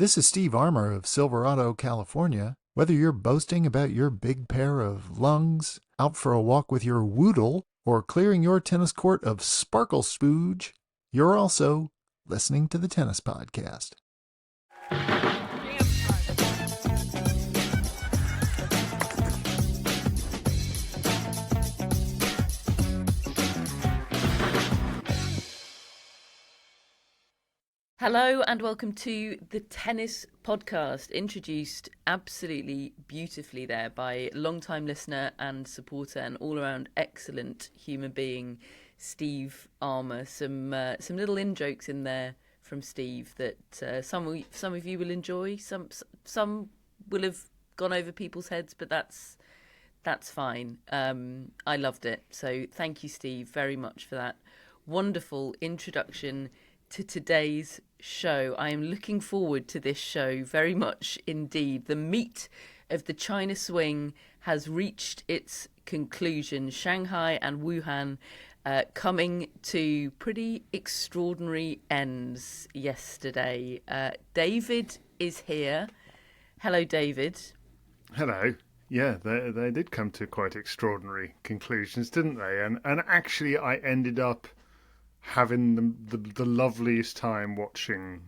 This is Steve Armour of Silverado, California. Whether you're boasting about your big pair of lungs, out for a walk with your woodle, or clearing your tennis court of sparkle spooge, you're also listening to the Tennis Podcast. Hello and welcome to the Tennis Podcast, introduced absolutely beautifully there by long-time listener and supporter and all-around excellent human being, Steve Armour. Some little in-jokes in there from Steve that some of you will enjoy. Some will have gone over people's heads, but that's fine. I loved it. So thank you, Steve, very much for that wonderful introduction to today's show. I am looking forward to this show very much indeed. The meat of the China swing has reached its conclusion. Shanghai and Wuhan coming to pretty extraordinary ends yesterday. David is here. Hello, David. Hello. Yeah, they did come to quite extraordinary conclusions, didn't they? And actually I ended up having the loveliest time watching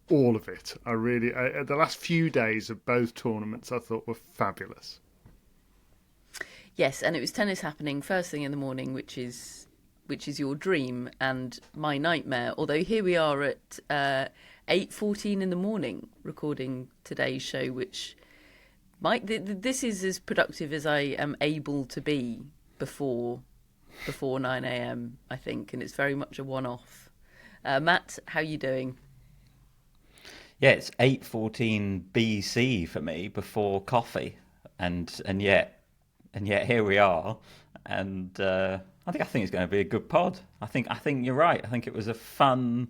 all of it. The last few days of both tournaments I thought were fabulous. Yes, and it was tennis happening first thing in the morning, which is your dream and my nightmare. Although here we are at 8:14 in the morning recording today's show, which this is as productive as I am able to be before 9 a.m, I think, and it's very much a one-off. Matt, how are you doing? Yeah, it's 8:14 BC for me before coffee, and yet here we are, and I think it's going to be a good pod. I think you're right. I think it was a fun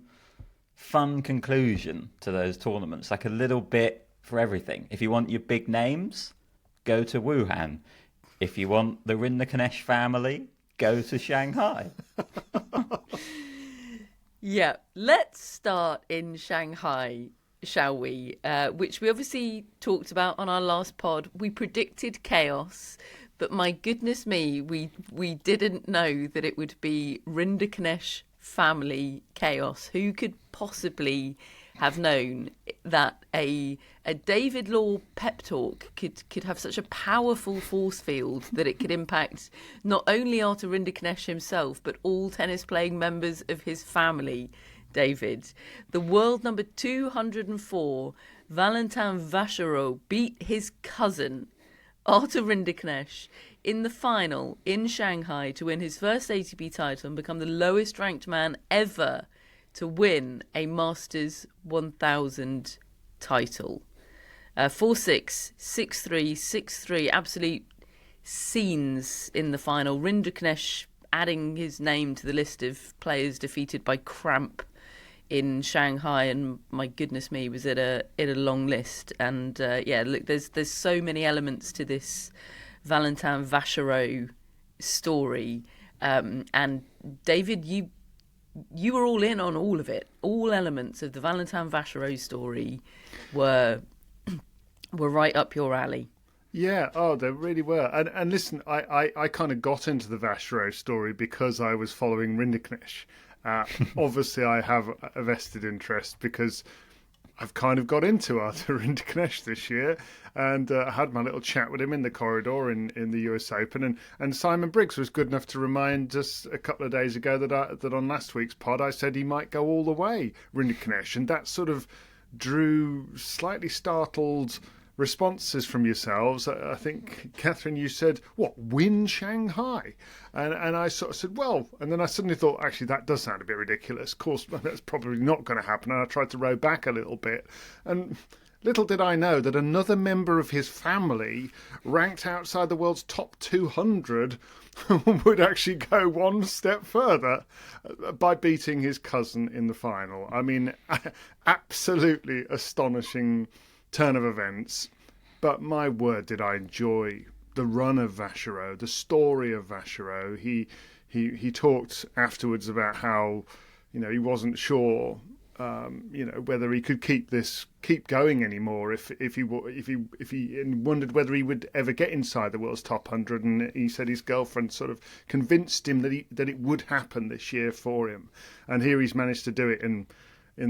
conclusion to those tournaments, like a little bit for everything. If you want your big names, go to Wuhan. If you want the Rinderknech family, go to Shanghai. Yeah, let's start in Shanghai, shall we? Which we obviously talked about on our last pod. We predicted chaos, but my goodness me, we didn't know that it would be Rinderknech family chaos. Who could possibly have known that a David Law pep talk could have such a powerful force field that it could impact not only Arthur Rinderknech himself, but all tennis-playing members of his family, David. The world number 204, Valentin Vacherot, beat his cousin, Arthur Rinderknech, in the final in Shanghai to win his first ATP title and become the lowest-ranked man ever to win a Masters 1000 title. 4-6, 6-3, 6-3, absolute scenes in the final. Rinderknech adding his name to the list of players defeated by cramp in Shanghai, and my goodness me, was it a long list. And look, there's so many elements to this Valentin Vacherot story. And David, you were all in on all of it. All elements of the Valentin Vacherot story were right up your alley. Yeah, they really were. And listen, I kind of got into the Vacherot story because I was following Rinderknech. Obviously, I have a vested interest because I've kind of got into Arthur Rinderknech this year, and I had my little chat with him in the corridor in the US Open, and Simon Briggs was good enough to remind us a couple of days ago that on last week's pod I said he might go all the way, Rinderknech, and that sort of drew slightly startled responses from yourselves. I think, Catherine, you said, what, win Shanghai? And I sort of said, well, and then I suddenly thought, actually, that does sound a bit ridiculous. Of course, that's probably not going to happen. And I tried to row back a little bit. And little did I know that another member of his family, ranked outside the world's top 200, would actually go one step further by beating his cousin in the final. I mean, absolutely astonishing turn of events, but my word, did I enjoy the run of Vacherot, the story of Vacherot. He talked afterwards about how, he wasn't sure whether he could keep going anymore. If he wondered whether he would ever get inside the world's top 100, and he said his girlfriend sort of convinced him that it would happen this year for him, and here he's managed to do it in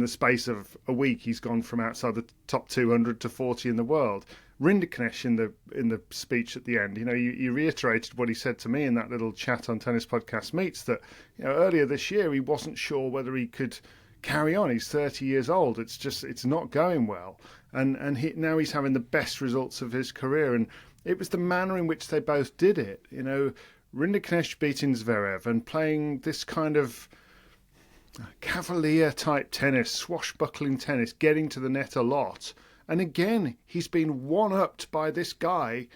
the space of a week. He's gone from outside the top 200 to 40 in the world. Rinderknech in the speech at the end, he reiterated what he said to me in that little chat on Tennis Podcast Meets, that earlier this year he wasn't sure whether he could carry on. He's 30 years old. It's not going well, and now he's having the best results of his career. And it was the manner in which they both did it. Rinderknech beating Zverev and playing this kind of cavalier type tennis, swashbuckling tennis, getting to the net a lot. And again, he's been one-upped by this guy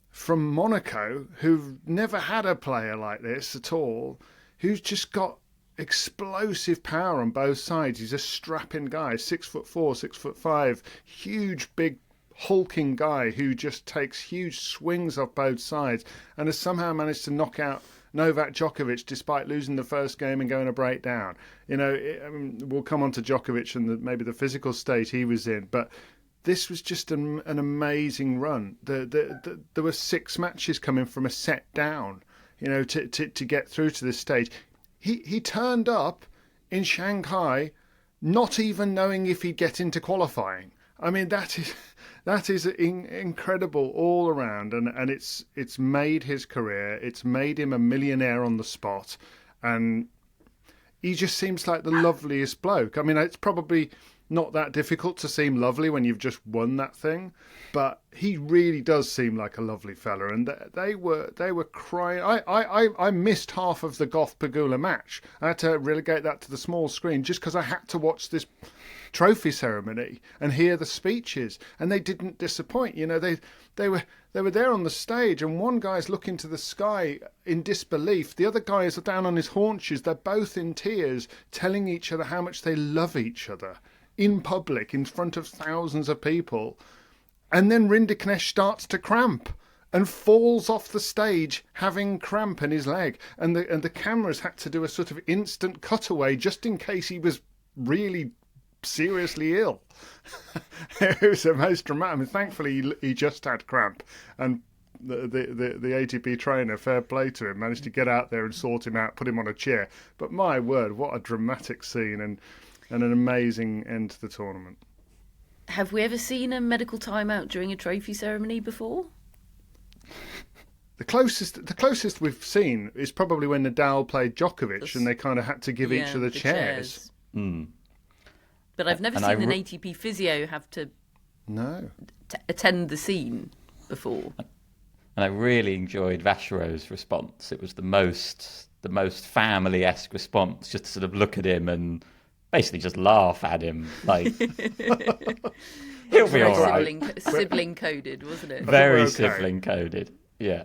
from Monaco who've never had a player like this at all, who's just got explosive power on both sides. He's a strapping guy, 6'4", 6'5", huge, big, hulking guy who just takes huge swings off both sides and has somehow managed to knock out Novak Djokovic despite losing the first game and going a breakdown. We'll come on to Djokovic and maybe the physical state he was in, but this was just an amazing run. There were 6 matches coming from a set down, to get through to this stage. He turned up in Shanghai not even knowing if he'd get into qualifying. I mean, that is incredible all around, and it's made his career. It's made him a millionaire on the spot, and he just seems like the loveliest bloke. I mean, it's probably not that difficult to seem lovely when you've just won that thing, but he really does seem like a lovely fella. And they were crying. I missed half of the Gauff Pegula match. I had to relegate that to the small screen just because I had to watch this trophy ceremony and hear the speeches, and they didn't disappoint. They were there on the stage, and one guy's looking to the sky in disbelief. The other guy is down on his haunches. They're both in tears, telling each other how much they love each other in public, in front of thousands of people. And then Rinderknech starts to cramp and falls off the stage having cramp in his leg. And the cameras had to do a sort of instant cutaway just in case he was really seriously ill. It was the most dramatic. I mean, thankfully, he just had cramp. And the ATP trainer, fair play to him, managed to get out there and sort him out, put him on a chair. But my word, what a dramatic scene and an amazing end to the tournament. Have we ever seen a medical timeout during a trophy ceremony before? The closest we've seen is probably when Nadal played Djokovic, and they kind of had to give each other chairs. Mm. But I've never seen an ATP physio have to attend the scene before. And I really enjoyed Vacherot's response. It was the most family-esque response, just to sort of look at him and basically just laugh at him, like he'll be all right. Sibling coded, wasn't it? Very sibling coded, yeah.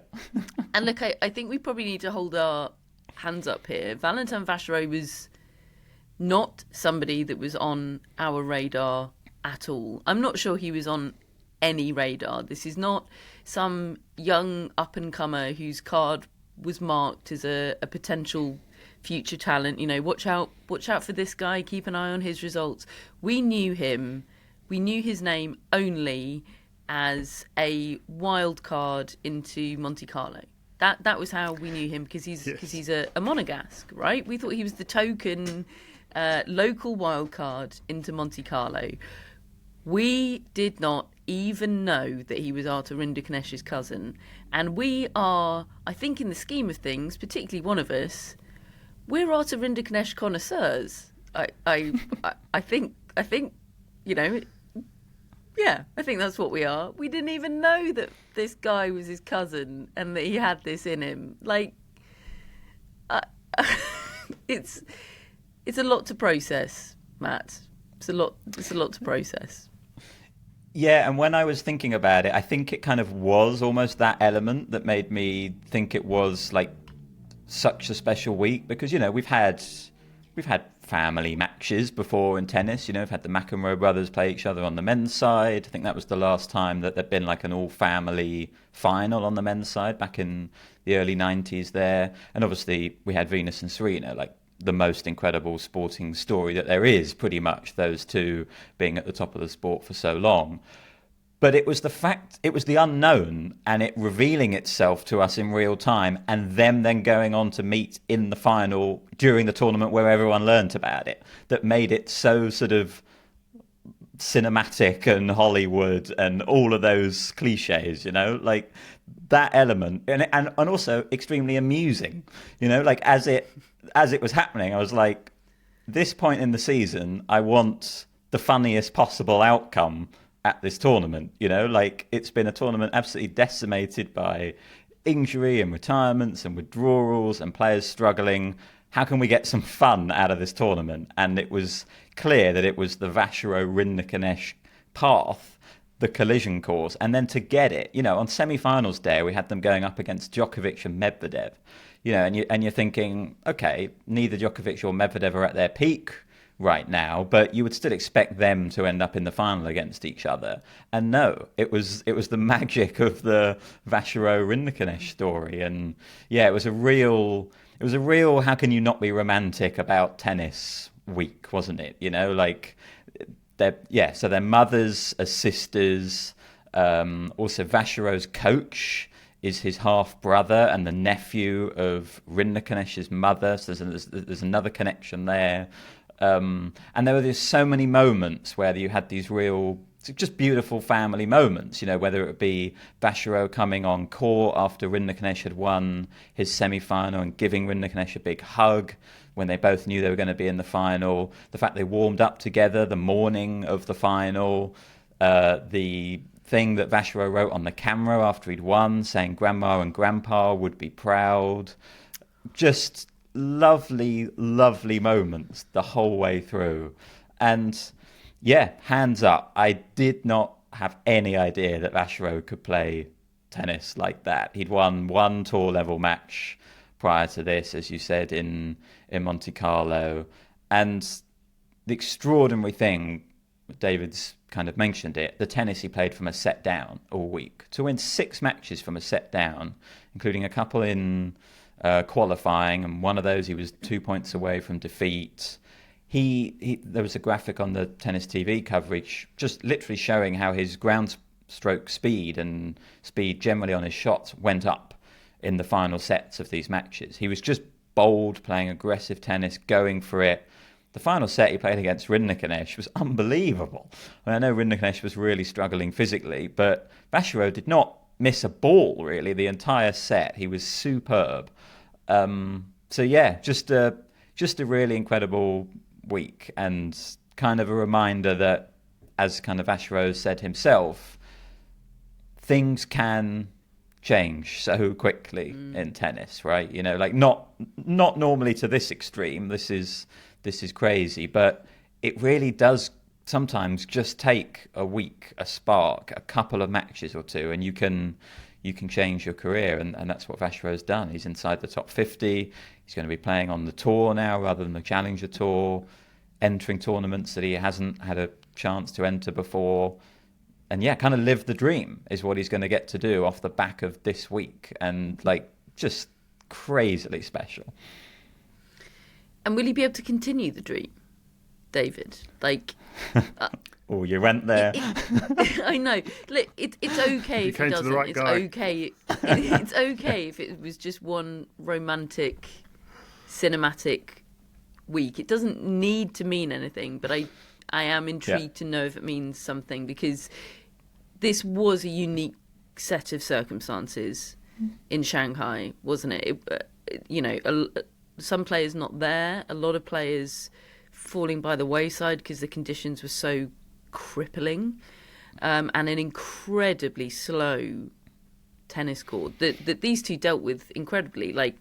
And look, I think we probably need to hold our hands up here. Valentin Vacherot was not somebody that was on our radar at all. I'm not sure he was on any radar. This is not some young up-and-comer whose card was marked as a potential future talent. Watch out for this guy, keep an eye on his results. We knew him, we knew his name only as a wild card into Monte Carlo. That was how we knew him, because he's a Monegasque, right? We thought he was the token local wild card into Monte Carlo. We did not even know that he was Artur Rinderknech's cousin, and we are, I think, in the scheme of things, particularly one of us, we're Artur Rinderknech connoisseurs. I think, yeah, I think that's what we are. We didn't even know that this guy was his cousin and that he had this in him. Like, it's a lot to process, Matt. It's a lot to process. Yeah, and when I was thinking about it, I think it kind of was almost that element that made me think it was like such a special week, because we've had family matches before in tennis. We've had the McEnroe brothers play each other on the men's side. I think that was the last time that there'd been like an all-family final on the men's side back in the early 90s there. And obviously we had Venus and Serena. Like, the most incredible sporting story that there is, pretty much, those two being at the top of the sport for so long. But it was the unknown and it revealing itself to us in real time, and them then going on to meet in the final during the tournament where everyone learnt about it, that made it so sort of cinematic and Hollywood and all of those cliches, like that element, and also extremely amusing, like as it was happening, I was like, this point in the season, I want the funniest possible outcome at this tournament, like it's been a tournament absolutely decimated by injury and retirements and withdrawals and players struggling. How can we get some fun out of this tournament? And it was clear that it was the Vacherot-Rinderknech path, the collision course. And then to get it, on semi-finals day, we had them going up against Djokovic and Medvedev, and you're thinking, okay, neither Djokovic or Medvedev are at their peak right now, but you would still expect them to end up in the final against each other. And no, it was the magic of the Vacherot-Rinderknech story. And yeah, it was a real how can you not be romantic about tennis week, wasn't it? Like so their mothers are sisters. Also Vacherot's coach is his half brother and the nephew of Rinderknech's mother, so there's another connection there. And there were just so many moments where you had these real, just beautiful family moments, whether it be Vacherot coming on court after Rinderknech had won his semi-final and giving Rinderknech a big hug when they both knew they were going to be in the final, the fact they warmed up together the morning of the final, the thing that Vacherot wrote on the camera after he'd won, saying Grandma and Grandpa would be proud. Just lovely, lovely moments the whole way through. And yeah, hands up, I did not have any idea that Vacherot could play tennis like that. He'd won one tour level match prior to this, as you said, in Monte Carlo. And the extraordinary thing, David's kind of mentioned it, the tennis he played from a set down all week. To win 6 matches from a set down, including a couple in qualifying, and one of those he was 2 points away from defeat. There was a graphic on the tennis TV coverage just literally showing how his ground stroke speed and speed generally on his shots went up in the final sets of these matches. He was just bold, playing aggressive tennis, going for it. The final set he played against Rinderknech was unbelievable. I know Rinderknech was really struggling physically, but Vacherot did not miss a ball, really, the entire set. He was superb. So yeah, just a really incredible week, and kind of a reminder that, as kind of Vacherot said himself, things can change so quickly in tennis, right? Like not normally to this extreme. This is crazy, but it really does sometimes just take a week, a spark, a couple of matches or two, and you can change your career, and that's what Vacherot's done. He's inside the top 50. He's going to be playing on the tour now rather than the Challenger Tour, entering tournaments that he hasn't had a chance to enter before. And yeah, kind of live the dream is what he's going to get to do off the back of this week, and like just crazily special. And will he be able to continue the dream, David? Like, oh, you went there. I know. Look, it's okay if he doesn't. Right it's guy. okay. It's okay if it was just one romantic, cinematic week. It doesn't need to mean anything, but I am intrigued to know if it means something, because this was a unique set of circumstances in Shanghai, wasn't it? Some players not there, a lot of players falling by the wayside because the conditions were so crippling, and an incredibly slow tennis court that these two dealt with incredibly. Like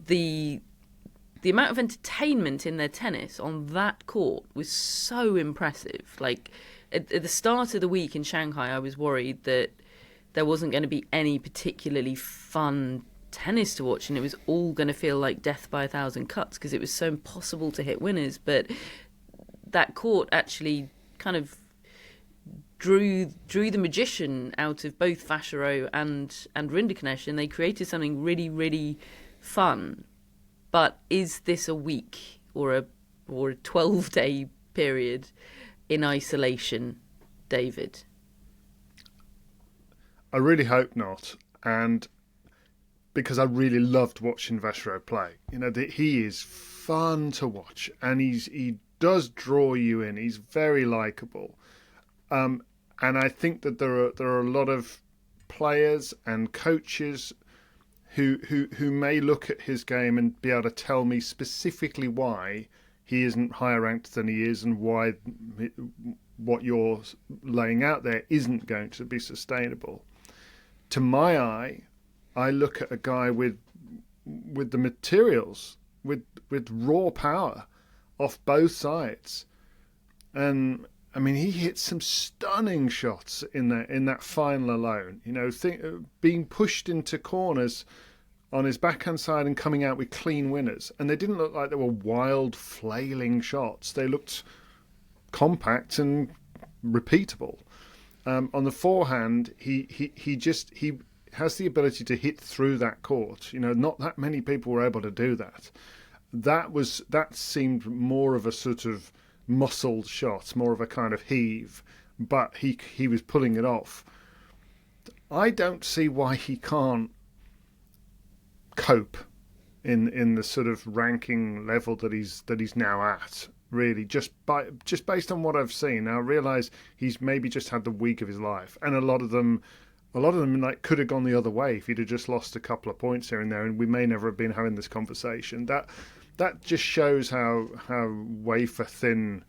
the amount of entertainment in their tennis on that court was so impressive. Like at the start of the week in Shanghai, I was worried that there wasn't going to be any particularly fun tennis to watch, and it was all going to feel like death by 1,000 cuts because it was so impossible to hit winners. But that court actually kind of drew the magician out of both Vacherot and Rinderknech, and they created something really, really fun But is this a week or a 12-day period in isolation, David? I really hope not, and because I really loved watching Vacherot play. He is fun to watch, and he does draw you in. He's very likable, and I think that there are a lot of players and coaches who may look at his game and be able to tell me specifically why he isn't higher ranked than he is, and why what you're laying out there isn't going to be sustainable. To my eye, I look at a guy with the materials, with raw power off both sides, and I mean he hit some stunning shots in that final alone. Being pushed into corners on his backhand side and coming out with clean winners, and they didn't look like they were wild flailing shots. They looked compact and repeatable. On the forehand, he has the ability to hit through that court. Not that many people were able to do that. That seemed more of a sort of muscled shot, more of a kind of heave, but he was pulling it off. I don't see why he can't cope in the sort of ranking level that he's now at. Really, just based on what I've seen. Now I realise he's maybe just had the week of his life, and a lot of them like could have gone the other way if he'd have just lost a couple of points here and there, and we may never have been having this conversation. That just shows how wafer thin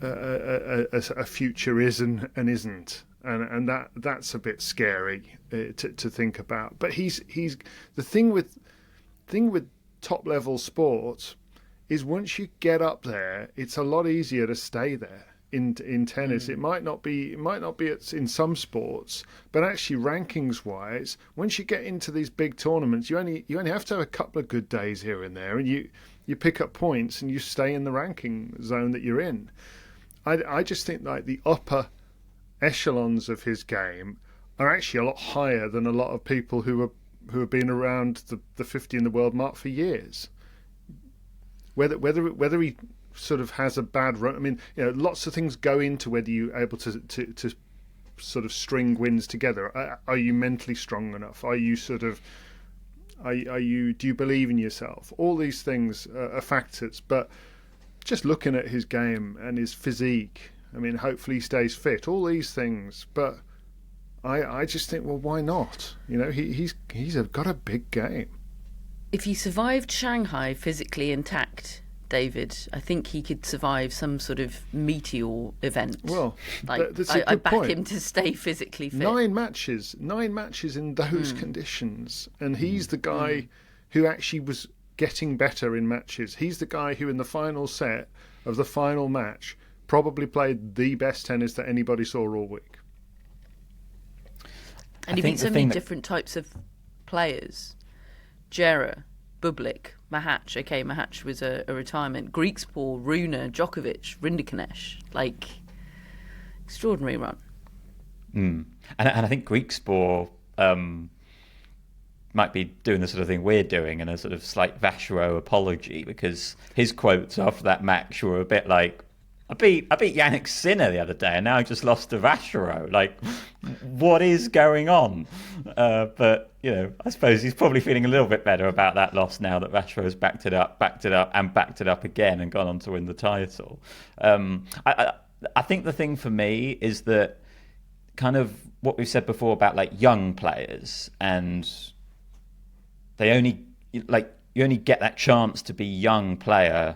a future is and isn't, and that's a bit scary to think about. But he's the thing with top level sport is once you get up there, it's a lot easier to stay there. In tennis, it might not be in some sports, but actually rankings wise, once you get into these big tournaments, you only have to have a couple of good days here and there, and you pick up points and you stay in the ranking zone that you're in. I just think like the upper echelons of his game are actually a lot higher than a lot of people who have been around the 50 in the world mark for years. Whether he sort of has a bad run, I mean, lots of things go into whether you're able to sort of string wins together. Are you mentally strong enough? Are you do you believe in yourself? All these things are factors, but just looking at his game and his physique, I mean, hopefully he stays fit. All these things, but I just think, well, why not? He's got a big game. If he survived Shanghai physically intact, David, I think he could survive some sort of meteor event. Well, that's a good I back point. him to stay physically fit. 9 matches in those conditions, and he's the guy who actually was getting better in matches. He's the guy who, in the final set of the final match, probably played the best tennis that anybody saw all week. And he beat so many different types of players. Jera, Bublik, Mahac. Okay, Mahac was a retirement. Griekspoor, Rune, Djokovic, Rinderknech. Like, extraordinary run. And I think Griekspoor might be doing the sort of thing we're doing, and a sort of slight Vacherot apology, because his quotes after that match were a bit like, I beat Yannick Sinner the other day, and now I just lost to Vacherot. Like, what is going on? But I suppose he's probably feeling a little bit better about that loss now that Vacherot's backed it up, and backed it up again, and gone on to win the title. I think the thing for me is that kind of what we've said before about like young players, and they only you only get that chance to be young player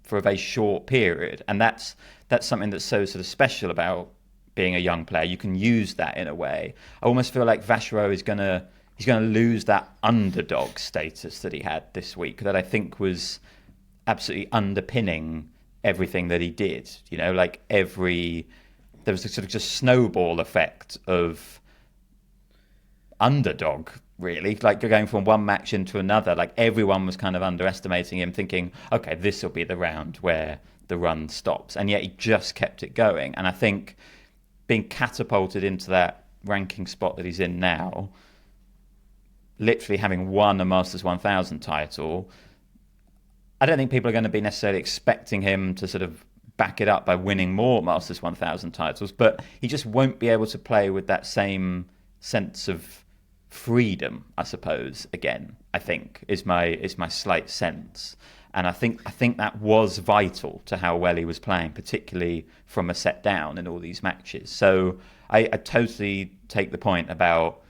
for a very short period, and that's something that's so sort of special about being a young player. You can use that in a way. I almost feel like Vacherot is gonna lose that underdog status that he had this week, that I think was absolutely underpinning everything that he did. There was a sort of just snowball effect of underdog, really. Like, you're going from one match into another, like everyone was kind of underestimating him, thinking, okay, this will be the round where the run stops, and yet he just kept it going. And I think being catapulted into that ranking spot that he's in now literally having won a Masters 1000 title, I don't think people are going to be necessarily expecting him to sort of back it up by winning more Masters 1000 titles, but he just won't be able to play with that same sense of freedom, I suppose, again, I think, is my slight sense. And I think that was vital to how well he was playing, particularly from a set down in all these matches. So I totally take the point about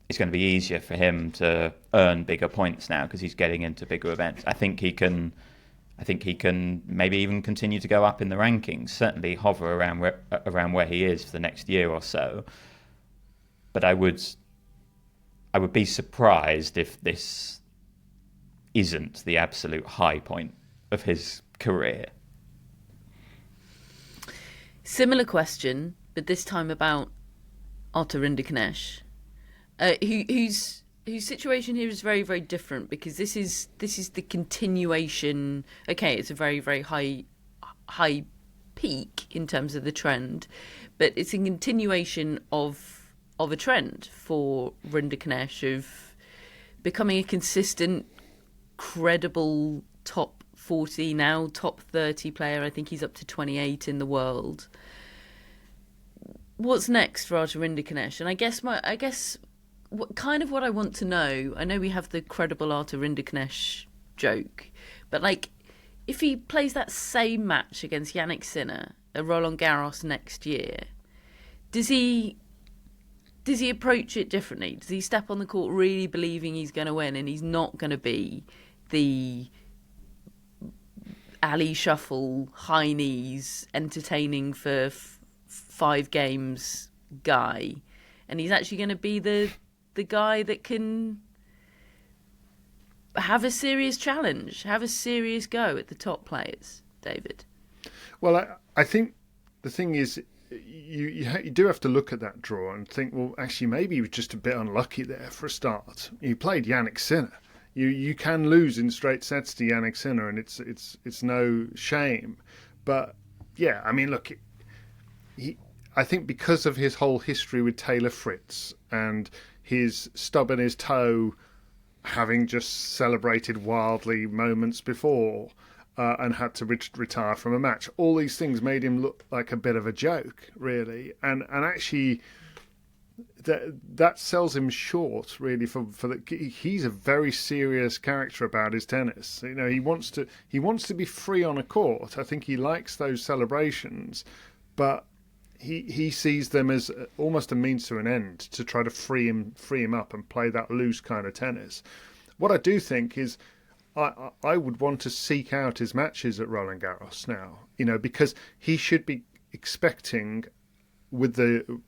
it's going to be easier for him to earn bigger points now because he's getting into bigger events. I think he can maybe even continue to go up in the rankings, certainly hover around where he is for the next year or so. But I would be surprised if this isn't the absolute high point of his career. Similar question, but this time about Arthur Rinderknech, whose situation here is very, very different, because this is the continuation. Okay, it's a very, very high peak in terms of the trend, but it's a continuation of a trend for Rinderknech of becoming a consistent, credible top 40, now top 30 player. I think he's up to 28 in the world. What's next for Arthur Rinderknech? And I guess what I want to know, I know we have the credible Arthur Rinderknech joke, but like, if he plays that same match against Jannik Sinner at Roland Garros next year, does he approach it differently? Does he step on the court really believing he's going to win and he's not going to be the alley shuffle, high knees, entertaining for 5 games guy, and he's actually going to be the guy that can have a serious challenge, have a serious go at the top players, David? Well, I think the thing is, you do have to look at that draw and think, well, actually, maybe he was just a bit unlucky there for a start. He played Jannik Sinner. You can lose in straight sets to Jannik Sinner, and it's no shame. But yeah, I mean, look, I think because of his whole history with Taylor Fritz and his stub in his toe, having just celebrated wildly moments before and had to retire from a match, all these things made him look like a bit of a joke, really. And actually, that sells him short, really. He's a very serious character about his tennis. You know, he wants to be free on a court. I think he likes those celebrations, but he sees them as almost a means to an end to try to free him up and play that loose kind of tennis. What I do think is, I would want to seek out his matches at Roland Garros now, you know, because he should be expecting, with the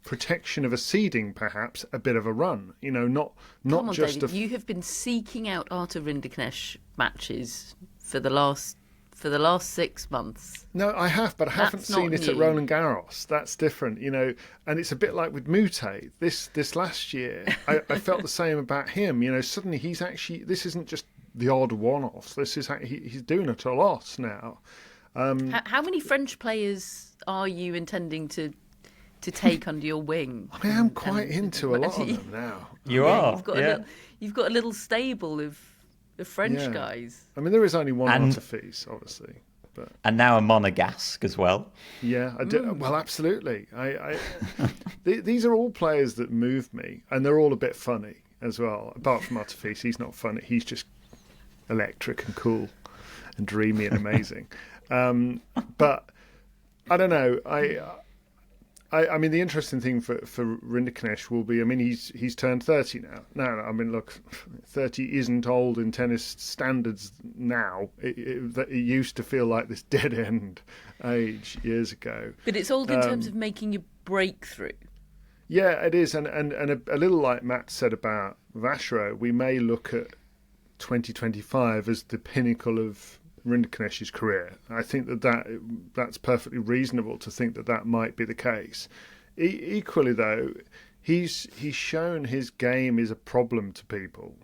protection of a seeding, perhaps a bit of a run. You know, not Come on, just David, you have been seeking out Arthur Rinderknech matches for the last 6 months. No, I have, but I haven't seen it at Roland Garros. That's different, you know. And it's a bit like with Mute this last year. I felt the same about him. You know, suddenly this isn't just the odd one-off. This is he's doing it a lot now. How many French players are you intending to take under your wing? I am quite into a lot of them now. You are. You've got a little stable of French guys. I mean, there is only one Artifice, obviously. And now a Monegasque as well. Yeah, I do. Well, absolutely. These are all players that move me, and they're all a bit funny as well. Apart from Artifice, he's not funny. He's just electric and cool and dreamy and amazing. But I don't know. I mean, the interesting thing for Rinderknech will be, I mean, he's turned 30 now. No, I mean, look, 30 isn't old in tennis standards now. It used to feel like this dead-end age years ago. But it's old in terms of making a breakthrough. Yeah, it is. And a little like Matt said about Vacherot, we may look at 2025 as the pinnacle of Rinderknech's career. I think that's perfectly reasonable to think that might be the case. Equally, though, he's shown his game is a problem to people.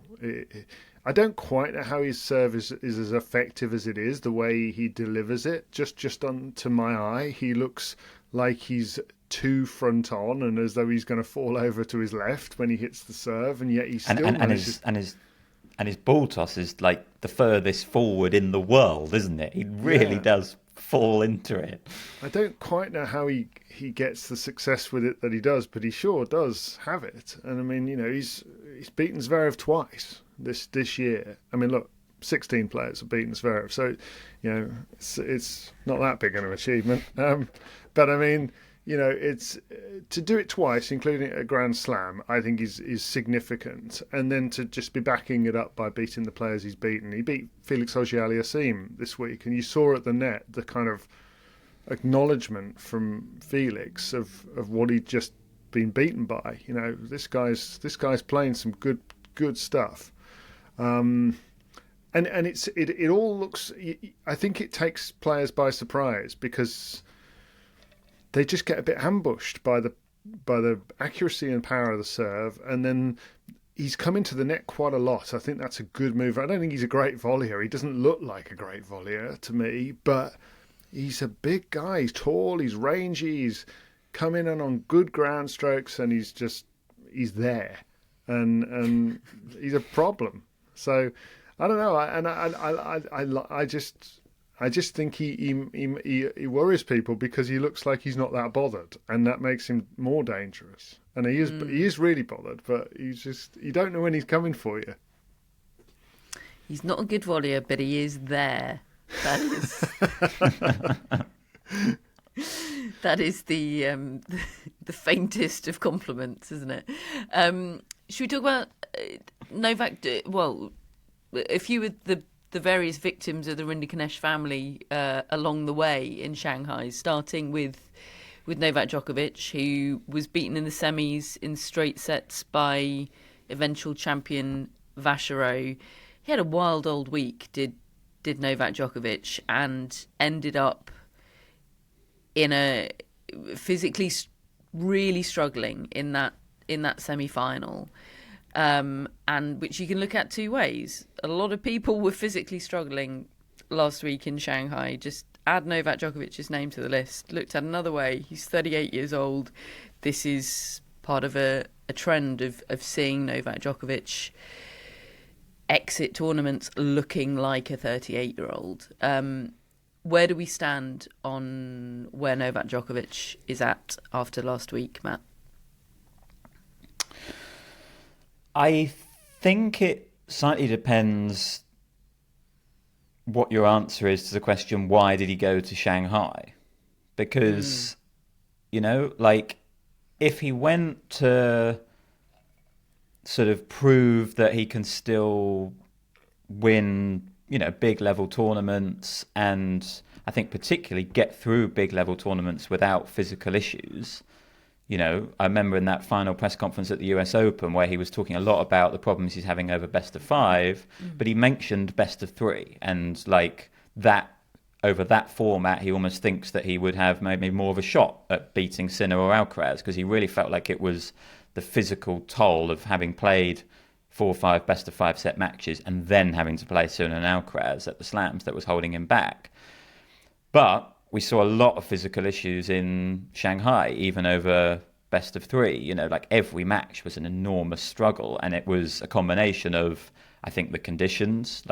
I don't quite know how his service is as effective as it is, the way he delivers it. Just to my eye, he looks like he's too front on and as though he's going to fall over to his left when he hits the serve, and yet he's still and his ball toss is like the furthest forward in the world, isn't it? He really does fall into it. I don't quite know how he gets the success with it that he does, but he sure does have it. And I mean, he's beaten Zverev twice this year. I mean, look, 16 players have beaten Zverev, so it's not that big an achievement. But I mean, it's to do it twice, including a Grand Slam, I think is significant. And then to just be backing it up by beating the players he's beaten. He beat Felix Auger-Aliassime this week, and you saw at the net the kind of acknowledgement from Felix of what he'd just been beaten by. This guy's playing some good stuff. And it all looks. I think it takes players by surprise because they just get a bit ambushed by the accuracy and power of the serve, and then he's come into the net quite a lot. I think that's a good move. I don't think he's a great volleyer. He doesn't look like a great volleyer to me, but he's a big guy. He's tall. He's rangy. He's coming in on good ground strokes, and he's there, and he's a problem. So I don't know. I just think he worries people because he looks like he's not that bothered, and that makes him more dangerous. And he is really bothered, but you don't know when he's coming for you. He's not a good volleyer, but he is there. That is the faintest of compliments, isn't it? Should we talk about Novak? Well, a few of the various victims of the Rinderknech family along the way in Shanghai, starting with Novak Djokovic, who was beaten in the semis in straight sets by eventual champion Vacherot. He had a wild old week, did Novak Djokovic, and ended up in a physically really struggling in that semi-final. And which you can look at two ways. A lot of people were physically struggling last week in Shanghai. Just add Novak Djokovic's name to the list. Looked at another way. He's 38 years old. This is part of a trend of seeing Novak Djokovic exit tournaments looking like a 38-year-old. Where do we stand on where Novak Djokovic is at after last week, Matt? I think it slightly depends what your answer is to the question, why did he go to Shanghai? Because, if he went to sort of prove that he can still win, big level tournaments, and I think particularly get through big level tournaments without physical issues. I remember in that final press conference at the US Open where he was talking a lot about the problems he's having over best of five, but he mentioned best of three. And that over that format, he almost thinks that he would have maybe more of a shot at beating Sinner or Alcaraz, because he really felt like it was the physical toll of having played 4 or 5 best of 5 set matches and then having to play Sinner and Alcaraz at the slams that was holding him back. But we saw a lot of physical issues in Shanghai, even over best of three. Every match was an enormous struggle, and it was a combination of, I think, the conditions.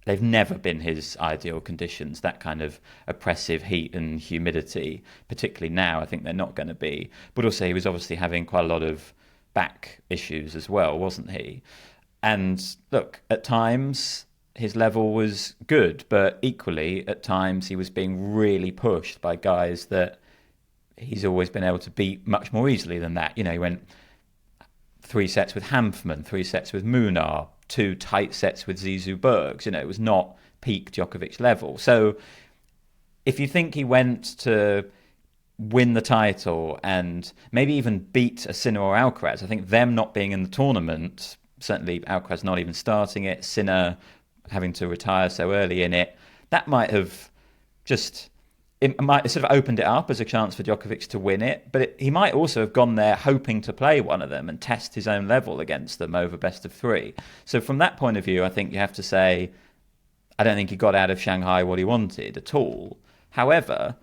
They've never been his ideal conditions, that kind of oppressive heat and humidity, particularly now. I think they're not going to be. But also he was obviously having quite a lot of back issues as well, wasn't he? And look, at times his level was good, but equally at times he was being really pushed by guys that he's always been able to beat much more easily than that. He went 3 sets with Hanfmann, 3 sets with Munar, 2 tight sets with Zizou Bergs. It was not peak Djokovic level. So if you think he went to win the title and maybe even beat a Sinner or Alcaraz, I think them not being in the tournament, certainly Alcaraz not even starting it, Sinner having to retire so early in it, that might have it might sort of opened it up as a chance for Djokovic to win it, but he might also have gone there hoping to play one of them and test his own level against them over best of three. So from that point of view, I think you have to say, I don't think he got out of Shanghai what he wanted at all. However,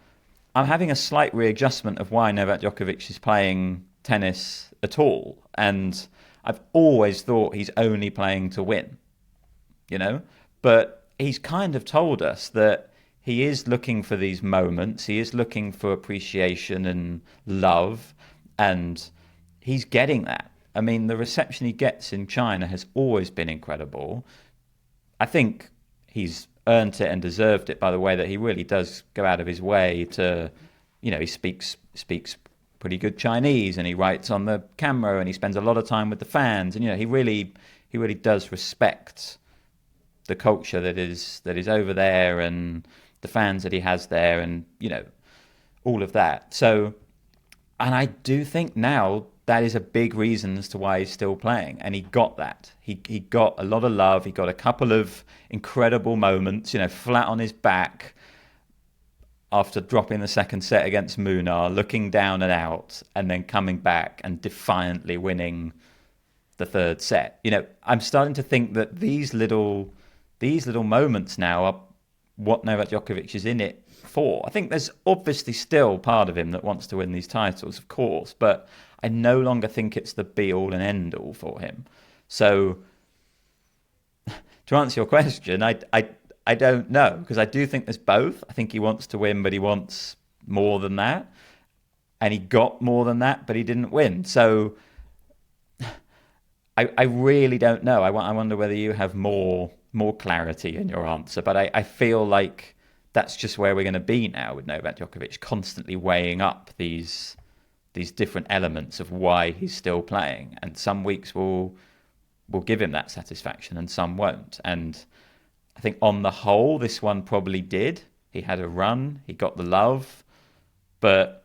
I'm having a slight readjustment of why Novak Djokovic is playing tennis at all. And I've always thought he's only playing to win, you know? But he's kind of told us that he is looking for these moments. He is looking for appreciation and love. And he's getting that. I mean, the reception he gets in China has always been incredible. I think he's earned it and deserved it by the way that he really does go out of his way to, he speaks pretty good Chinese, and he writes on the camera, and he spends a lot of time with the fans, and he really does respect the culture that is over there and the fans that he has there, and all of that. So, and I do think now that is a big reason as to why he's still playing. And he got that. He got a lot of love. He got a couple of incredible moments, flat on his back after dropping the second set against Munar, looking down and out, and then coming back and defiantly winning the third set. I'm starting to think that these little moments now are what Novak Djokovic is in it for. I think there's obviously still part of him that wants to win these titles, of course, but I no longer think it's the be-all and end-all for him. So, to answer your question, I don't know, because I do think there's both. I think he wants to win, but he wants more than that. And he got more than that, but he didn't win. So, I really don't know. I wonder whether you have more clarity in your answer. But I feel like that's just where we're going to be now with Novak Djokovic, constantly weighing up these different elements of why he's still playing. And some weeks will give him that satisfaction and some won't. And I think on the whole, this one probably did. He had a run, he got the love, but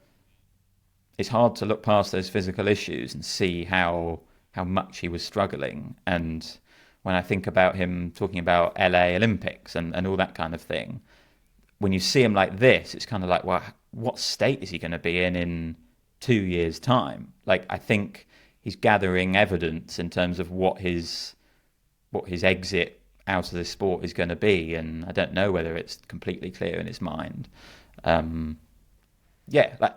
it's hard to look past those physical issues and see how much he was struggling. And when I think about him talking about LA Olympics and all that kind of thing, when you see him like this, it's kind of like, well, what state is he going to be in 2 years' time? Like, I think he's gathering evidence in terms of what his exit out of this sport is going to be, and I don't know whether it's completely clear in his mind. Like,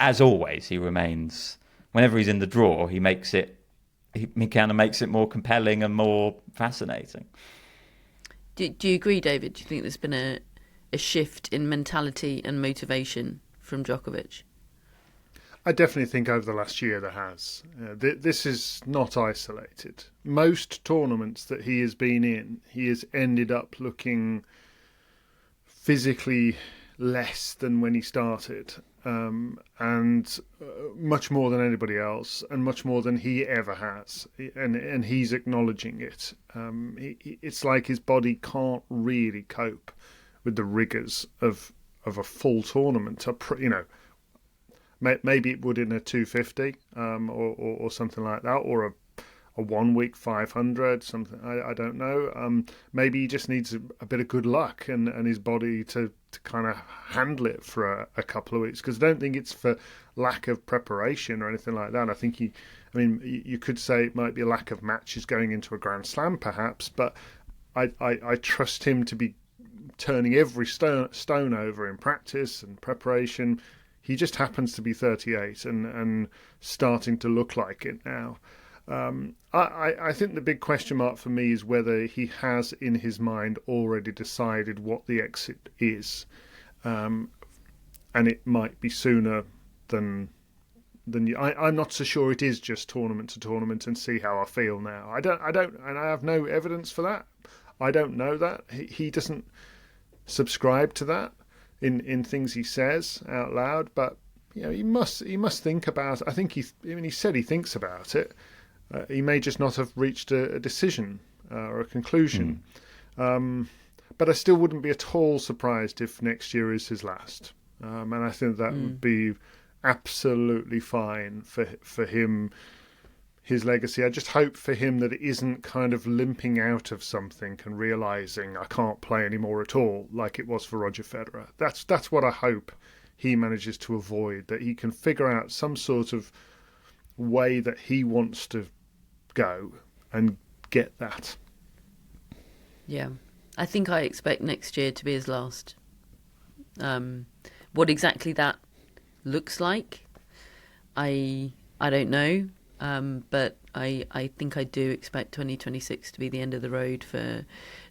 as always, he remains, whenever he's in the draw, he kind of makes it more compelling and more fascinating. Do you agree, David? Do you think there's been a shift in mentality and motivation from Djokovic? I definitely think over the last year there has. This is not isolated. Most tournaments that he has been in, he has ended up looking physically less than when he started, and much more than anybody else, and much more than he ever has. And he's acknowledging it. It's like his body can't really cope with the rigours of a full tournament. Maybe it would in a 250 or something like that, or a 1 week 500, something. I don't know. Maybe he just needs a bit of good luck and his body to kind of handle it for a couple of weeks. Because I don't think it's for lack of preparation or anything like that. I think you could say it might be a lack of matches going into a Grand Slam, perhaps. But I trust him to be turning every stone over in practice and preparation. He just happens to be 38 and starting to look like it now. I think the big question mark for me is whether he has in his mind already decided what the exit is, and it might be sooner than you. I'm not so sure it is just tournament to tournament and see how I feel now. I don't, and I have no evidence for that. I don't know that he doesn't subscribe to that in things he says out loud, but he must think about it. I think he said he thinks about it. He may just not have reached a decision or a conclusion. But I still wouldn't be at all surprised if next year is his last. And I think that would be absolutely fine for him, his legacy. I just hope for him that it isn't kind of limping out of something and realising I can't play anymore at all, like it was for Roger Federer. That's what I hope he manages to avoid, that he can figure out some sort of way that he wants to go and get that. Yeah, I think I expect next year to be his last. What exactly that looks like. I don't know, but I think I do expect 2026 to be the end of the road for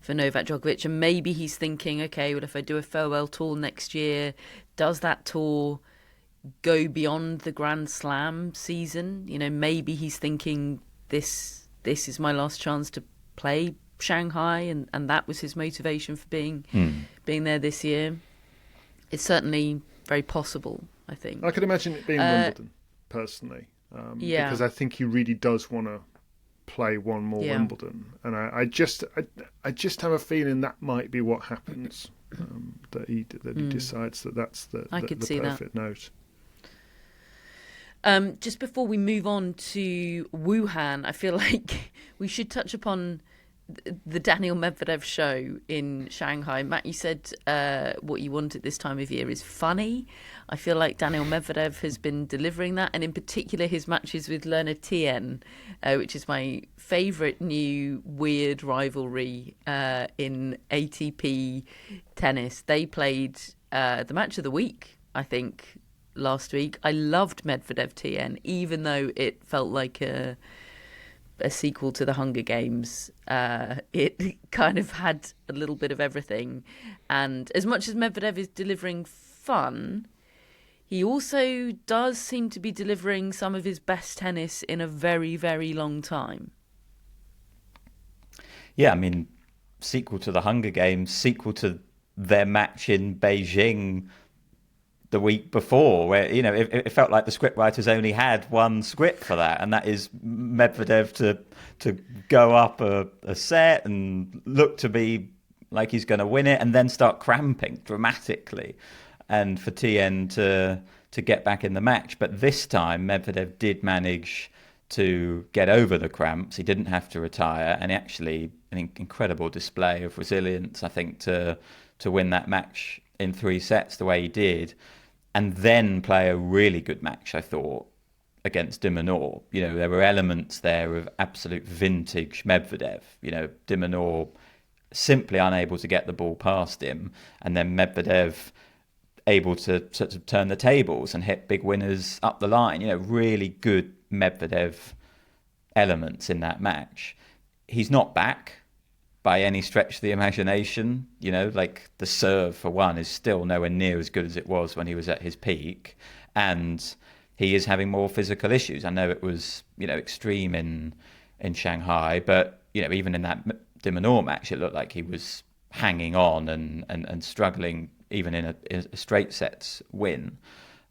Novak Djokovic. And maybe he's thinking, okay, well, if I do a farewell tour next year, does that tour go beyond the Grand Slam season? You know, maybe he's thinking this is my last chance to play Shanghai, and that was his motivation for being there this year. It's certainly very possible, I think. I could imagine it being Wimbledon, personally, because I think he really does want to play one more Wimbledon, and I just have a feeling that might be what happens, that he decides that's the perfect note. Just before we move on to Wuhan, I feel like we should touch upon the Daniil Medvedev show in Shanghai. Matt, you said what you want at this time of year is funny. I feel like Daniil Medvedev has been delivering that, and in particular his matches with Lerner Tien, which is my favourite new weird rivalry in ATP tennis. They played the match of the week, I think, last week. I loved Medvedev Tien, even though it felt like a sequel to the Hunger Games. It kind of had a little bit of everything. And as much as Medvedev is delivering fun, he also does seem to be delivering some of his best tennis in a very, very long time. Yeah, I mean, sequel to the Hunger Games, sequel to their match in Beijing the week before, where, you know, it felt like the scriptwriters only had one script for that, and that is Medvedev to go up a set and look to be like he's going to win it, and then start cramping dramatically, and for Tien to get back in the match. But this time Medvedev did manage to get over the cramps. He didn't have to retire, and actually an incredible display of resilience, I think, to win that match in 3 sets the way he did, and then play a really good match, I thought, against de Minaur. You know, there were elements there of absolute vintage Medvedev. You know, de Minaur simply unable to get the ball past him, and then Medvedev able to sort of turn the tables and hit big winners up the line. You know, really good Medvedev elements in that match. He's not back by any stretch of the imagination. You know, like the serve, for one, is still nowhere near as good as it was when he was at his peak, and he is having more physical issues. I know it was, you know, extreme in Shanghai, but, you know, even in that de Minaur match, it looked like he was hanging on and struggling even in a straight sets win.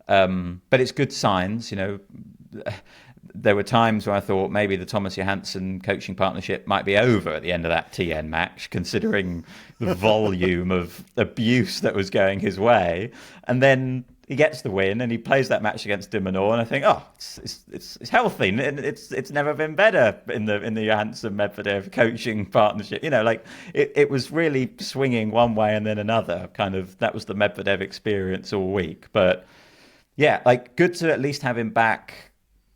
But it's good signs. You know, there were times where I thought maybe the Thomas Johansson coaching partnership might be over at the end of that TN match, considering the volume of abuse that was going his way. And then he gets the win and he plays that match against de Minaur, and I think, oh, it's healthy. It's never been better in the Johansson Medvedev coaching partnership. You know, like it was really swinging one way and then another. Kind of, that was the Medvedev experience all week. But yeah, like, good to at least have him back,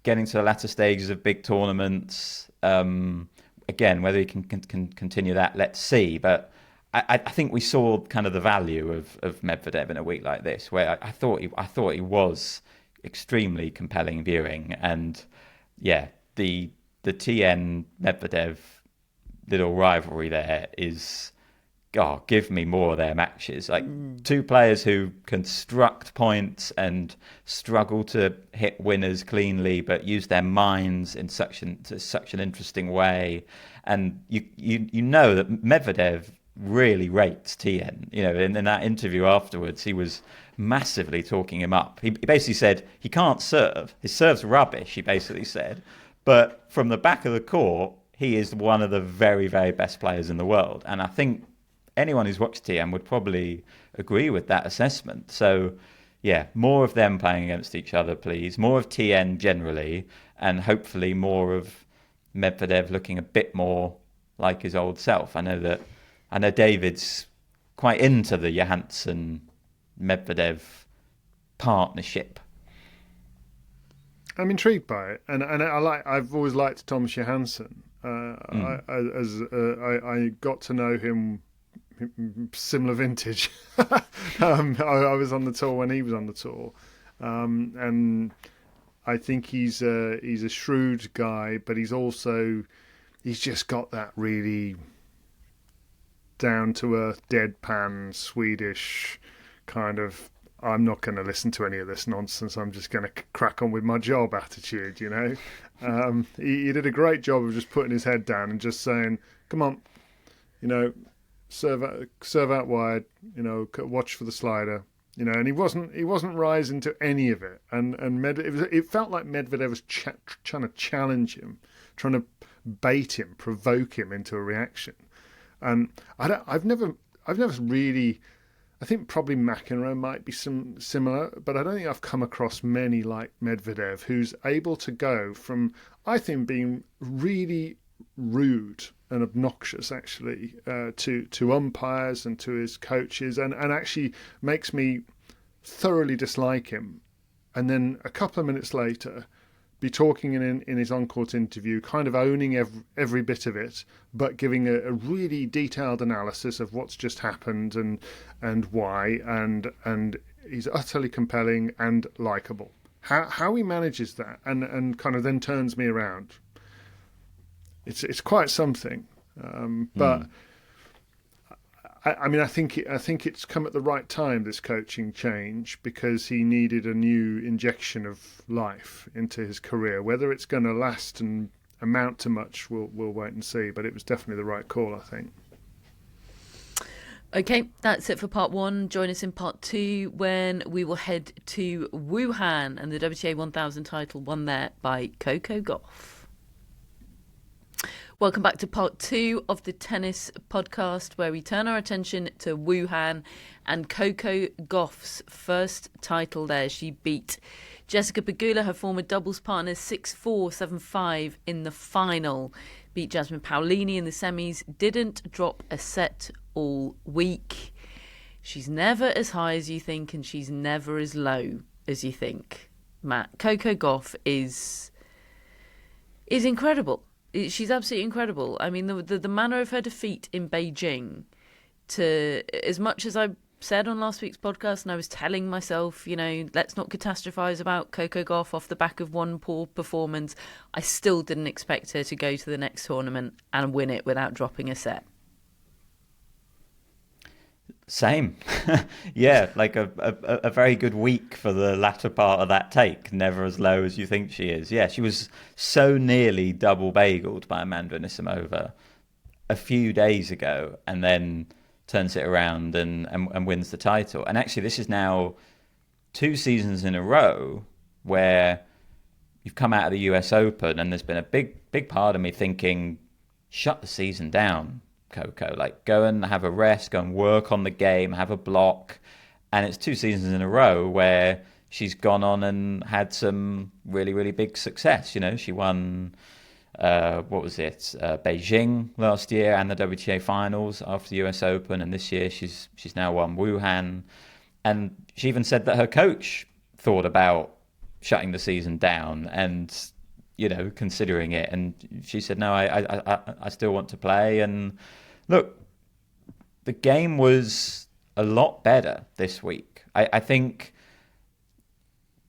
getting to the latter stages of big tournaments. Again, whether he can continue that, let's see. But I think we saw kind of the value of Medvedev in a week like this, where I thought he was extremely compelling viewing. And yeah, the TN Medvedev little rivalry there is, oh, give me more of their matches. Like, two players who construct points and struggle to hit winners cleanly, but use their minds in such an interesting way. And you know that Medvedev really rates Tien. You know, in that interview afterwards, he was massively talking him up. He basically said he can't serve. His serve's rubbish, he basically said. But from the back of the court, he is one of the very, very best players in the world. And I think anyone who's watched Tien would probably agree with that assessment. So, yeah, more of them playing against each other, please. More of Tien generally, and hopefully more of Medvedev looking a bit more like his old self. I know David's quite into the Johansson-Medvedev partnership. I'm intrigued by it, and I've always liked Thomas Johansson. I got to know him similar vintage. I was on the tour when he was on the tour, And I think he's a shrewd guy, but he's just got that really down to earth, deadpan Swedish kind of, I'm not going to listen to any of this nonsense. I'm just going to crack on with my job attitude, you know. He did a great job of just putting his head down and just saying, "Come on, you know, serve out wide, you know, watch for the slider." You know, and he wasn't rising to any of it, and it felt like Medvedev was trying to challenge him, trying to bait him, provoke him into a reaction. And I've never really, I think probably McEnroe might be some similar, but I don't think I've come across many like Medvedev who's able to go from, I think, being really rude and obnoxious actually to umpires and to his coaches, and actually makes me thoroughly dislike him, and then a couple of minutes later be talking in his on-court interview, kind of owning every bit of it, but giving a really detailed analysis of what's just happened and why, and he's utterly compelling and likable. How he manages that and kind of then turns me around, it's quite something. But I mean, I think it's come at the right time, this coaching change, because he needed a new injection of life into his career. Whether it's going to last and amount to much, we'll wait and see. But it was definitely the right call, I think. Okay, that's it for part one. Join us in part two when we will head to Wuhan and the WTA 1000 title won there by Coco Gauff. Welcome back to part two of the tennis podcast, where we turn our attention to Wuhan and Coco Gauff's first title there. She beat Jessica Pegula, her former doubles partner, 6-4, 7-5 in the final. Beat Jasmine Paolini in the semis. Didn't drop a set all week. She's never as high as you think, and she's never as low as you think, Matt. Coco Gauff is incredible. She's absolutely incredible. I mean, the manner of her defeat in Beijing, to as much as I said on last week's podcast, and I was telling myself, you know, let's not catastrophize about Coco Gauff off the back of one poor performance, I still didn't expect her to go to the next tournament and win it without dropping a set. Same. Yeah, like a very good week for the latter part of that take. Never as low as you think she is. Yeah, she was so nearly double bageled by Amanda Anisimova a few days ago, and then turns it around and wins the title. And actually, this is now 2 seasons in a row where you've come out of the US Open, and there's been a big part of me thinking, shut the season down, Coco. Like, go and have a rest, go and work on the game, have a block. And it's 2 seasons in a row where she's gone on and had some really, really big success. You know, she won, Beijing last year and the WTA Finals after the US Open. And this year she's now won Wuhan. And she even said that her coach thought about shutting the season down and, you know, considering it. And she said, no, I still want to play. And look, the game was a lot better this week. I think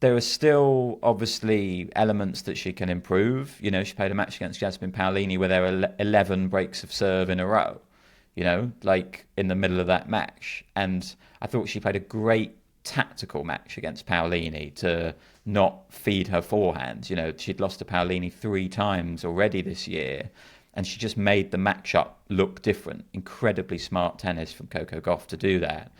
there are still obviously elements that she can improve. You know, she played a match against Jasmine Paolini where there were 11 breaks of serve in a row, you know, like in the middle of that match. And I thought she played a great tactical match against Paolini to not feed her forehands. You know, she'd lost to Paolini 3 times already this year, and she just made the matchup look different. Incredibly smart tennis from Coco Gauff to do that.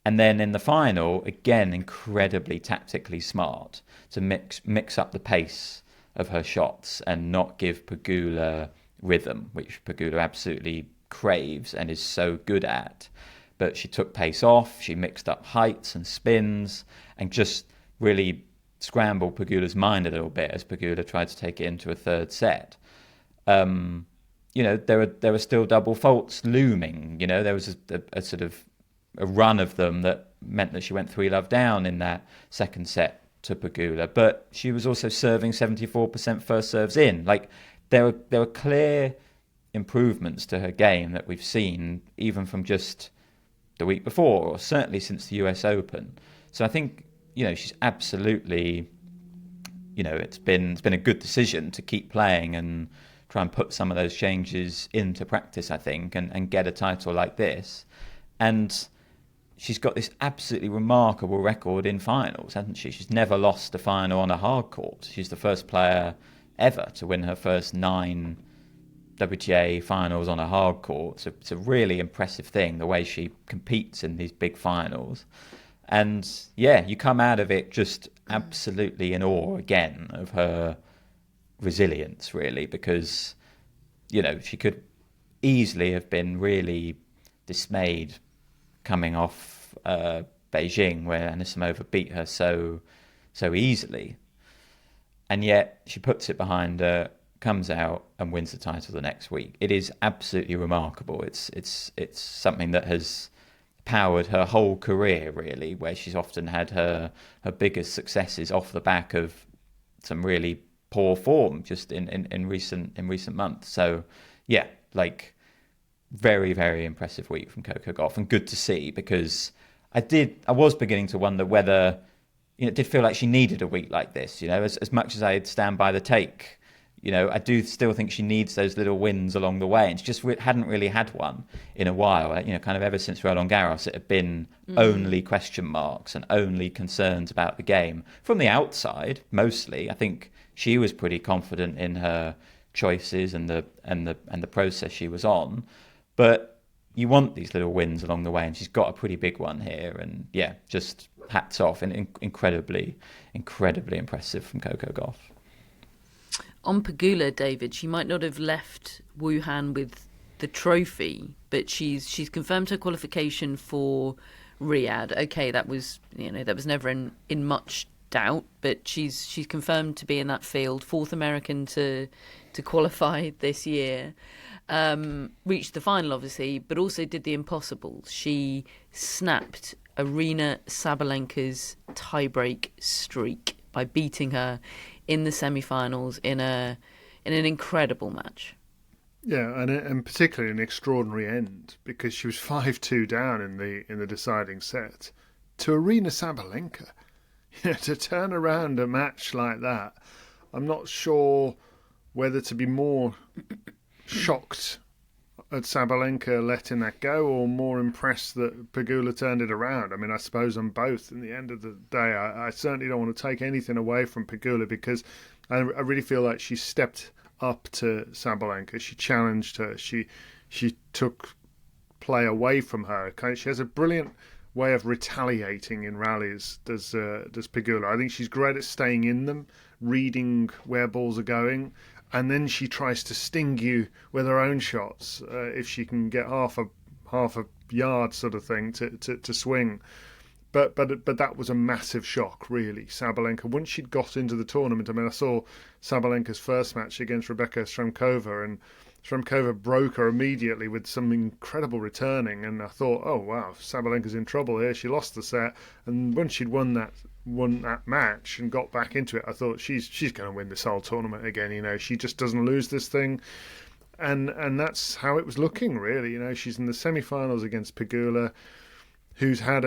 And then in the final, again, incredibly tactically smart to mix up the pace of her shots and not give Pegula rhythm, which Pegula absolutely craves and is so good at. But she took pace off, she mixed up heights and spins, and just really scrambled Pegula's mind a little bit as Pegula tried to take it into a third set. You know, there were still double faults looming. You know, there was a sort of a run of them that meant that she went 3-love down in that second set to Pegula. But she was also serving 74% first serves in. Like, there were clear improvements to her game that we've seen even from just the week before, or certainly since the US Open. So I think she's absolutely, it's been a good decision to keep playing and try and put some of those changes into practice, I think, and get a title like this. And she's got this absolutely remarkable record in finals, hasn't she? She's never lost a final on a hard court. She's the first player ever to win her first 9 WTA finals on a hard court. So it's a really impressive thing, the way she competes in these big finals. And yeah, you come out of it just absolutely in awe again of her resilience, really, because, she could easily have been really dismayed coming off Beijing, where Anisimova beat her so easily. And yet she puts it behind her, comes out and wins the title the next week. It is absolutely remarkable. It's something that has powered her whole career, really, where she's often had her biggest successes off the back of some really poor form just in recent months. So yeah, like, very, very impressive week from Coco Gauff, and good to see, because I was beginning to wonder whether, it did feel like she needed a week like this, as much as I'd stand by the take. I do still think she needs those little wins along the way, and she just hadn't really had one in a while. Kind of ever since Roland Garros, it had been only question marks and only concerns about the game. From the outside, mostly, I think she was pretty confident in her choices and the process she was on. But you want these little wins along the way, and she's got a pretty big one here. And yeah, just hats off, and incredibly impressive from Coco Gauff. On Pegula, David, she might not have left Wuhan with the trophy, but she's confirmed her qualification for Riyadh. Okay, that was never in much doubt, but she's confirmed to be in that field, 4th American to qualify this year. Reached the final, obviously, but also did the impossible. She snapped Aryna Sabalenka's tiebreak streak by beating her in the semi-finals in an incredible match. Yeah, and particularly an extraordinary end, because she was 5-2 down in the deciding set to Aryna Sabalenka. To turn around a match like that, I'm not sure whether to be more shocked at Sabalenka letting that go, or more impressed that Pegula turned it around. I mean, I suppose I'm both. In the end of the day, I certainly don't want to take anything away from Pegula, because I really feel like she stepped up to Sabalenka. She challenged her. She took play away from her. She has a brilliant way of retaliating in rallies, does Pegula. I think she's great at staying in them, reading where balls are going, and then she tries to sting you with her own shots if she can get half a yard sort of thing to swing. But that was a massive shock, really. Sabalenka, once she'd got into the tournament, I mean, I saw Sabalenka's first match against Rebecca Stremkova, and Stremkova broke her immediately with some incredible returning, and I thought, oh wow, Sabalenka's in trouble here. She lost the set, and once she'd won that match and got back into it, I thought she's going to win this whole tournament again. She just doesn't lose this thing, and that's how it was looking, really. She's in the semi-finals against Pegula, who's had.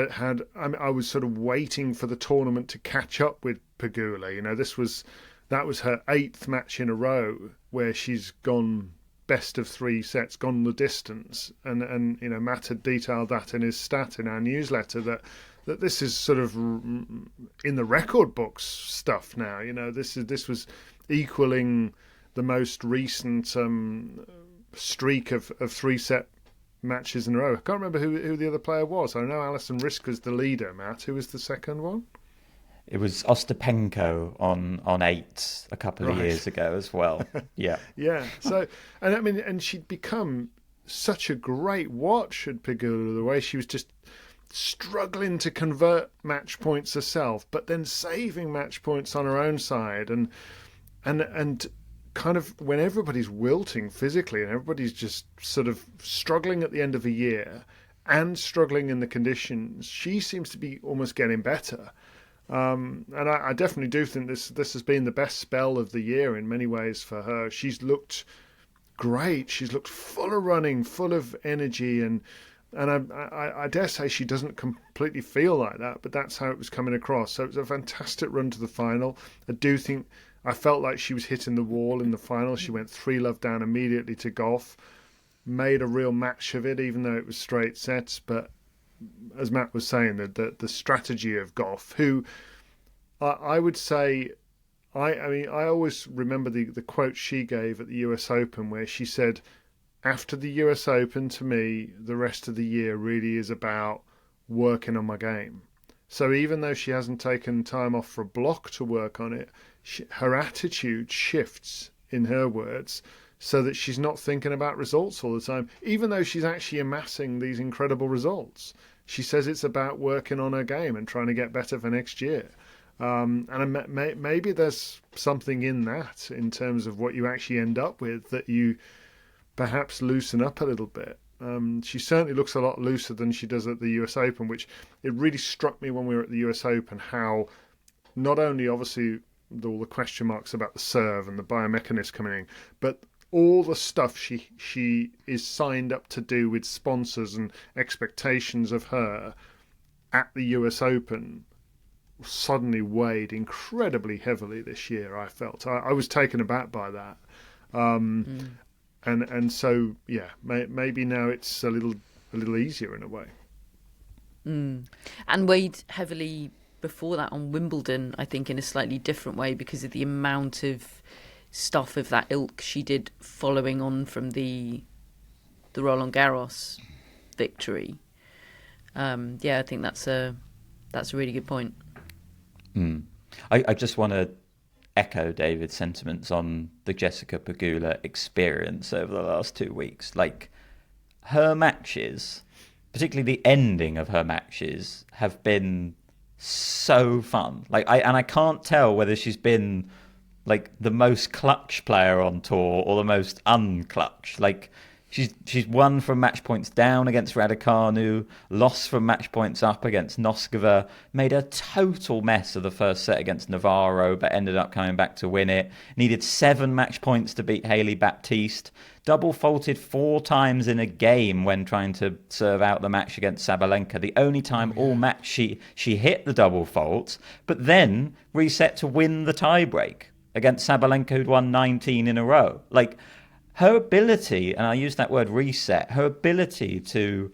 I was sort of waiting for the tournament to catch up with Pegula. That was her 8th match in a row where she's gone best of 3 sets, gone the distance, and Matt had detailed that in his stat in our newsletter that this is sort of in the record books stuff now. This was equaling the most recent streak of 3-set matches in a row. I can't remember who the other player was. I know Alison Risk was the leader. Matt, who was the second one? It was Ostapenko on 8 a couple of years ago as well. Yeah. Yeah. So, and she'd become such a great watch at Pegula, the way she was just struggling to convert match points herself, but then saving match points on her own side, and kind of when everybody's wilting physically and everybody's just sort of struggling at the end of a year and struggling in the conditions, she seems to be almost getting better. And I definitely do think this has been the best spell of the year in many ways for her. She's looked great. She's looked full of running, full of energy, and And I dare say she doesn't completely feel like that, but that's how it was coming across. So it was a fantastic run to the final. I felt like she was hitting the wall in the final. She went 3-love down immediately to Gauff, made a real match of it, even though it was straight sets. But as Matt was saying, the strategy of Gauff, who I would say, I always remember the quote she gave at the US Open where she said, after the US Open, to me, the rest of the year really is about working on my game. So even though she hasn't taken time off for a block to work on it, her attitude shifts, in her words, so that she's not thinking about results all the time, even though she's actually amassing these incredible results. She says it's about working on her game and trying to get better for next year. And maybe there's something in that in terms of what you actually end up with, that you perhaps loosen up a little bit. She certainly looks a lot looser than she does at the US Open, which it really struck me when we were at the US Open how not only obviously all the question marks about the serve and the biomechanics coming in, but all the stuff she is signed up to do with sponsors and expectations of her at the US Open suddenly weighed incredibly heavily this year, I felt. I was taken aback by that. And so, yeah, maybe now it's a little easier in a way. And weighed heavily before that on Wimbledon, I think, in a slightly different way because of the amount of stuff of that ilk she did following on from the Roland Garros victory. I think that's a really good point. I just want to echo David's sentiments on the Jessica Pegula experience over the last 2 weeks. Like, her matches, particularly the ending of her matches, have been so fun. Like, I can't tell whether she's been like the most clutch player on tour or the most unclutch. Like, she's won from match points down against Raducanu, lost from match points up against Noskova, made a total mess of the first set against Navarro, but ended up coming back to win it. Needed 7 match points to beat Hailey Baptiste. Double faulted 4 times in a game when trying to serve out the match against Sabalenka. The only time all match she hit the double faults, but then reset to win the tiebreak against Sabalenka, who'd won 19 in a row. Like, her ability, and I use that word reset, her ability to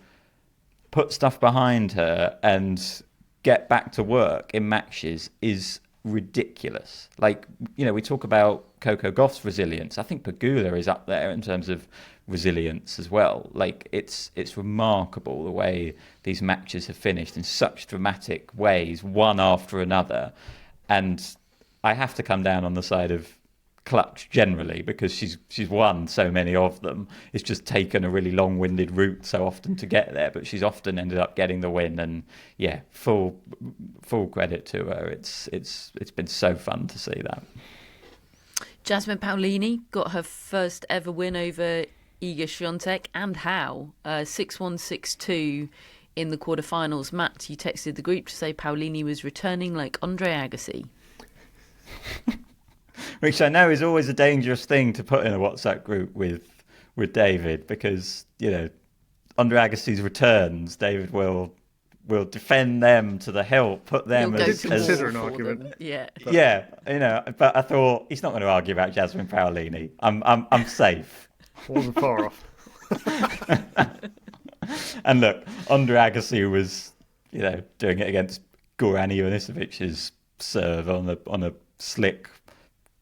put stuff behind her and get back to work in matches is ridiculous. Like, we talk about Coco Gauff's resilience. I think Pegula is up there in terms of resilience as well. Like, it's remarkable the way these matches have finished in such dramatic ways, one after another. And I have to come down on the side of clutch generally because she's won so many of them. It's just taken a really long-winded route so often to get there, but she's often ended up getting the win. And yeah, full credit to her. It's been so fun to see that. Jasmine Paolini got her first ever win over Iga Swiatek, and how 6-1, 6-2 in the quarterfinals. Matt, you texted the group to say Paolini was returning like Andre Agassi. Which I know is always a dangerous thing to put in a WhatsApp group with David, because Andre Agassi's returns, David will defend them to the hilt, put them as consider an argument. Yeah, but I thought he's not going to argue about Jasmine Paolini. I'm safe. Wasn't far off. And look, Andre Agassi was doing it against Goran Ivanisevic's serve on a slick,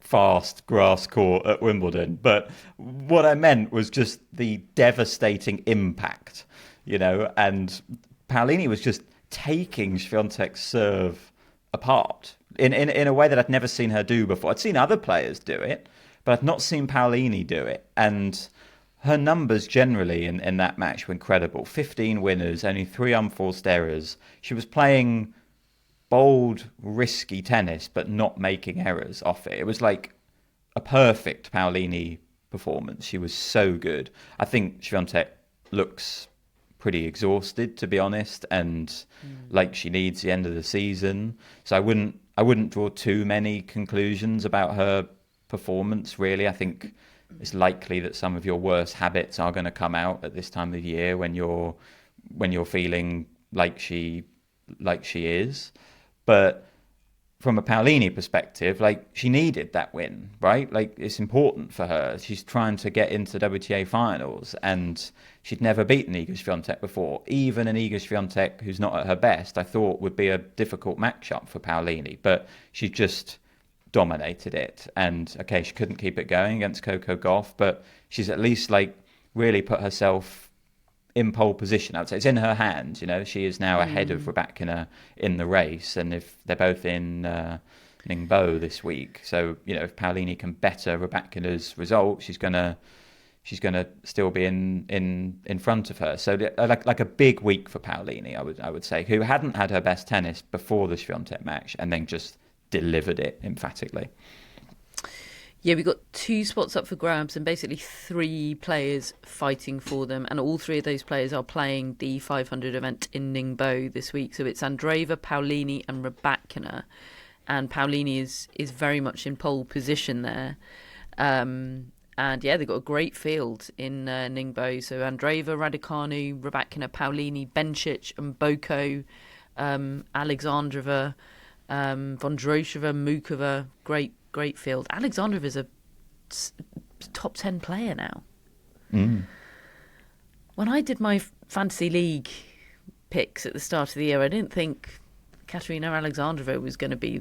fast grass court at Wimbledon. But what I meant was just the devastating impact, and Paolini was just taking Swiatek's serve apart in a way that I'd never seen her do before. I'd seen other players do it, but I'd not seen Paolini do it. And her numbers generally in that match were incredible. 15 winners, only 3 unforced errors. She was playing bold, risky tennis, but not making errors off it. It was like a perfect Paolini performance. She was so good. I think Swiatek looks pretty exhausted, to be honest, and like she needs the end of the season. So I wouldn't draw too many conclusions about her performance, really. I think it's likely that some of your worst habits are going to come out at this time of year when you're when you're feeling like she is. But from a Paolini perspective, like, she needed that win, right? Like, it's important for her. She's trying to get into WTA Finals, and she'd never beaten Iga Swiatek before. Even an Iga Swiatek who's not at her best, I thought would be a difficult matchup for Paolini, but she just dominated it. And okay, she couldn't keep it going against Coco Gauff, but she's at least like really put herself in pole position. I would say it's in her hands. She is now ahead of Rybakina in the race, and if they're both in Ningbo this week, so if Paolini can better Rybakina's result, she's gonna still be in front of her. So like a big week for Paolini, I would say, who hadn't had her best tennis before the Swiatek match, and then just delivered it emphatically. Yeah, we got 2 spots up for grabs and basically 3 players fighting for them. And all 3 of those players are playing the 500 event in Ningbo this week. So it's Andreeva, Paolini and Rybakina. And Paolini is very much in pole position there. And yeah, they've got a great field in Ningbo. So Andreeva, Raducanu, Rybakina, Paolini, Bencic and Boko, Alexandrova, Vondrousova, Mukova, great field. Alexandrova is a top 10 player now. When I did my fantasy league picks at the start of the year, I didn't think Katerina Alexandrova was going to be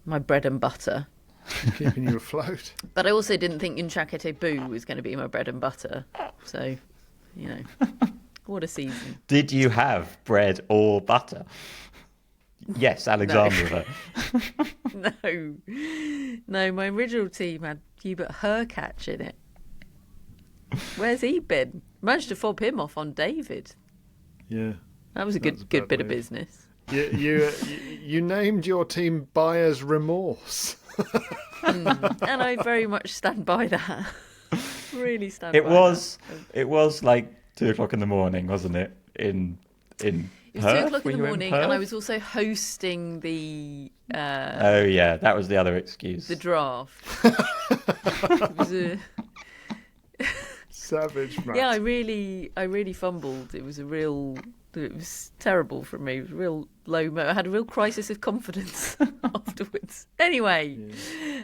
my bread and butter. Keeping you afloat. But I also didn't think Untitled Chapter was going to be my bread and butter. So, what a season. Did you have bread or butter? Yes, Alexandrova. No, my original team had Hubert Hurkacz in it. Where's he been? Managed to fob him off on David. Yeah, that was a good bit of business. You named your team Buyer's Remorse. And I very much stand by that. Really stand by that. It was like 2:00 in the morning, wasn't it? In It was 2:00 in the morning, and I was also hosting the. Oh yeah, that was the other excuse. The draft. It was a savage match. Yeah, I really fumbled. It was terrible for me. It was a real low. I had a real crisis of confidence afterwards. Anyway,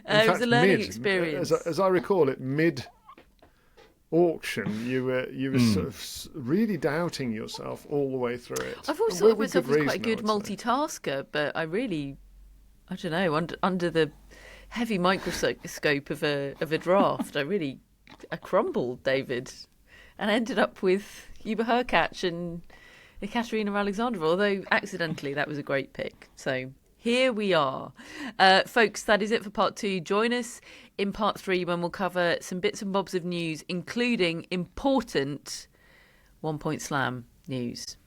it was a learning experience. As I recall it, mid auction, you were sort of really doubting yourself all the way through it. I've always thought of myself as quite a good multitasker, but I don't know, under the heavy microscope of a draft, I crumbled, David, and ended up with Hubert Hurkacz and Ekaterina Alexandrova, although accidentally that was a great pick. So here we are. Folks, that is it for part 2. Join us in part 3 when we'll cover some bits and bobs of news, including important 1 Point Slam news.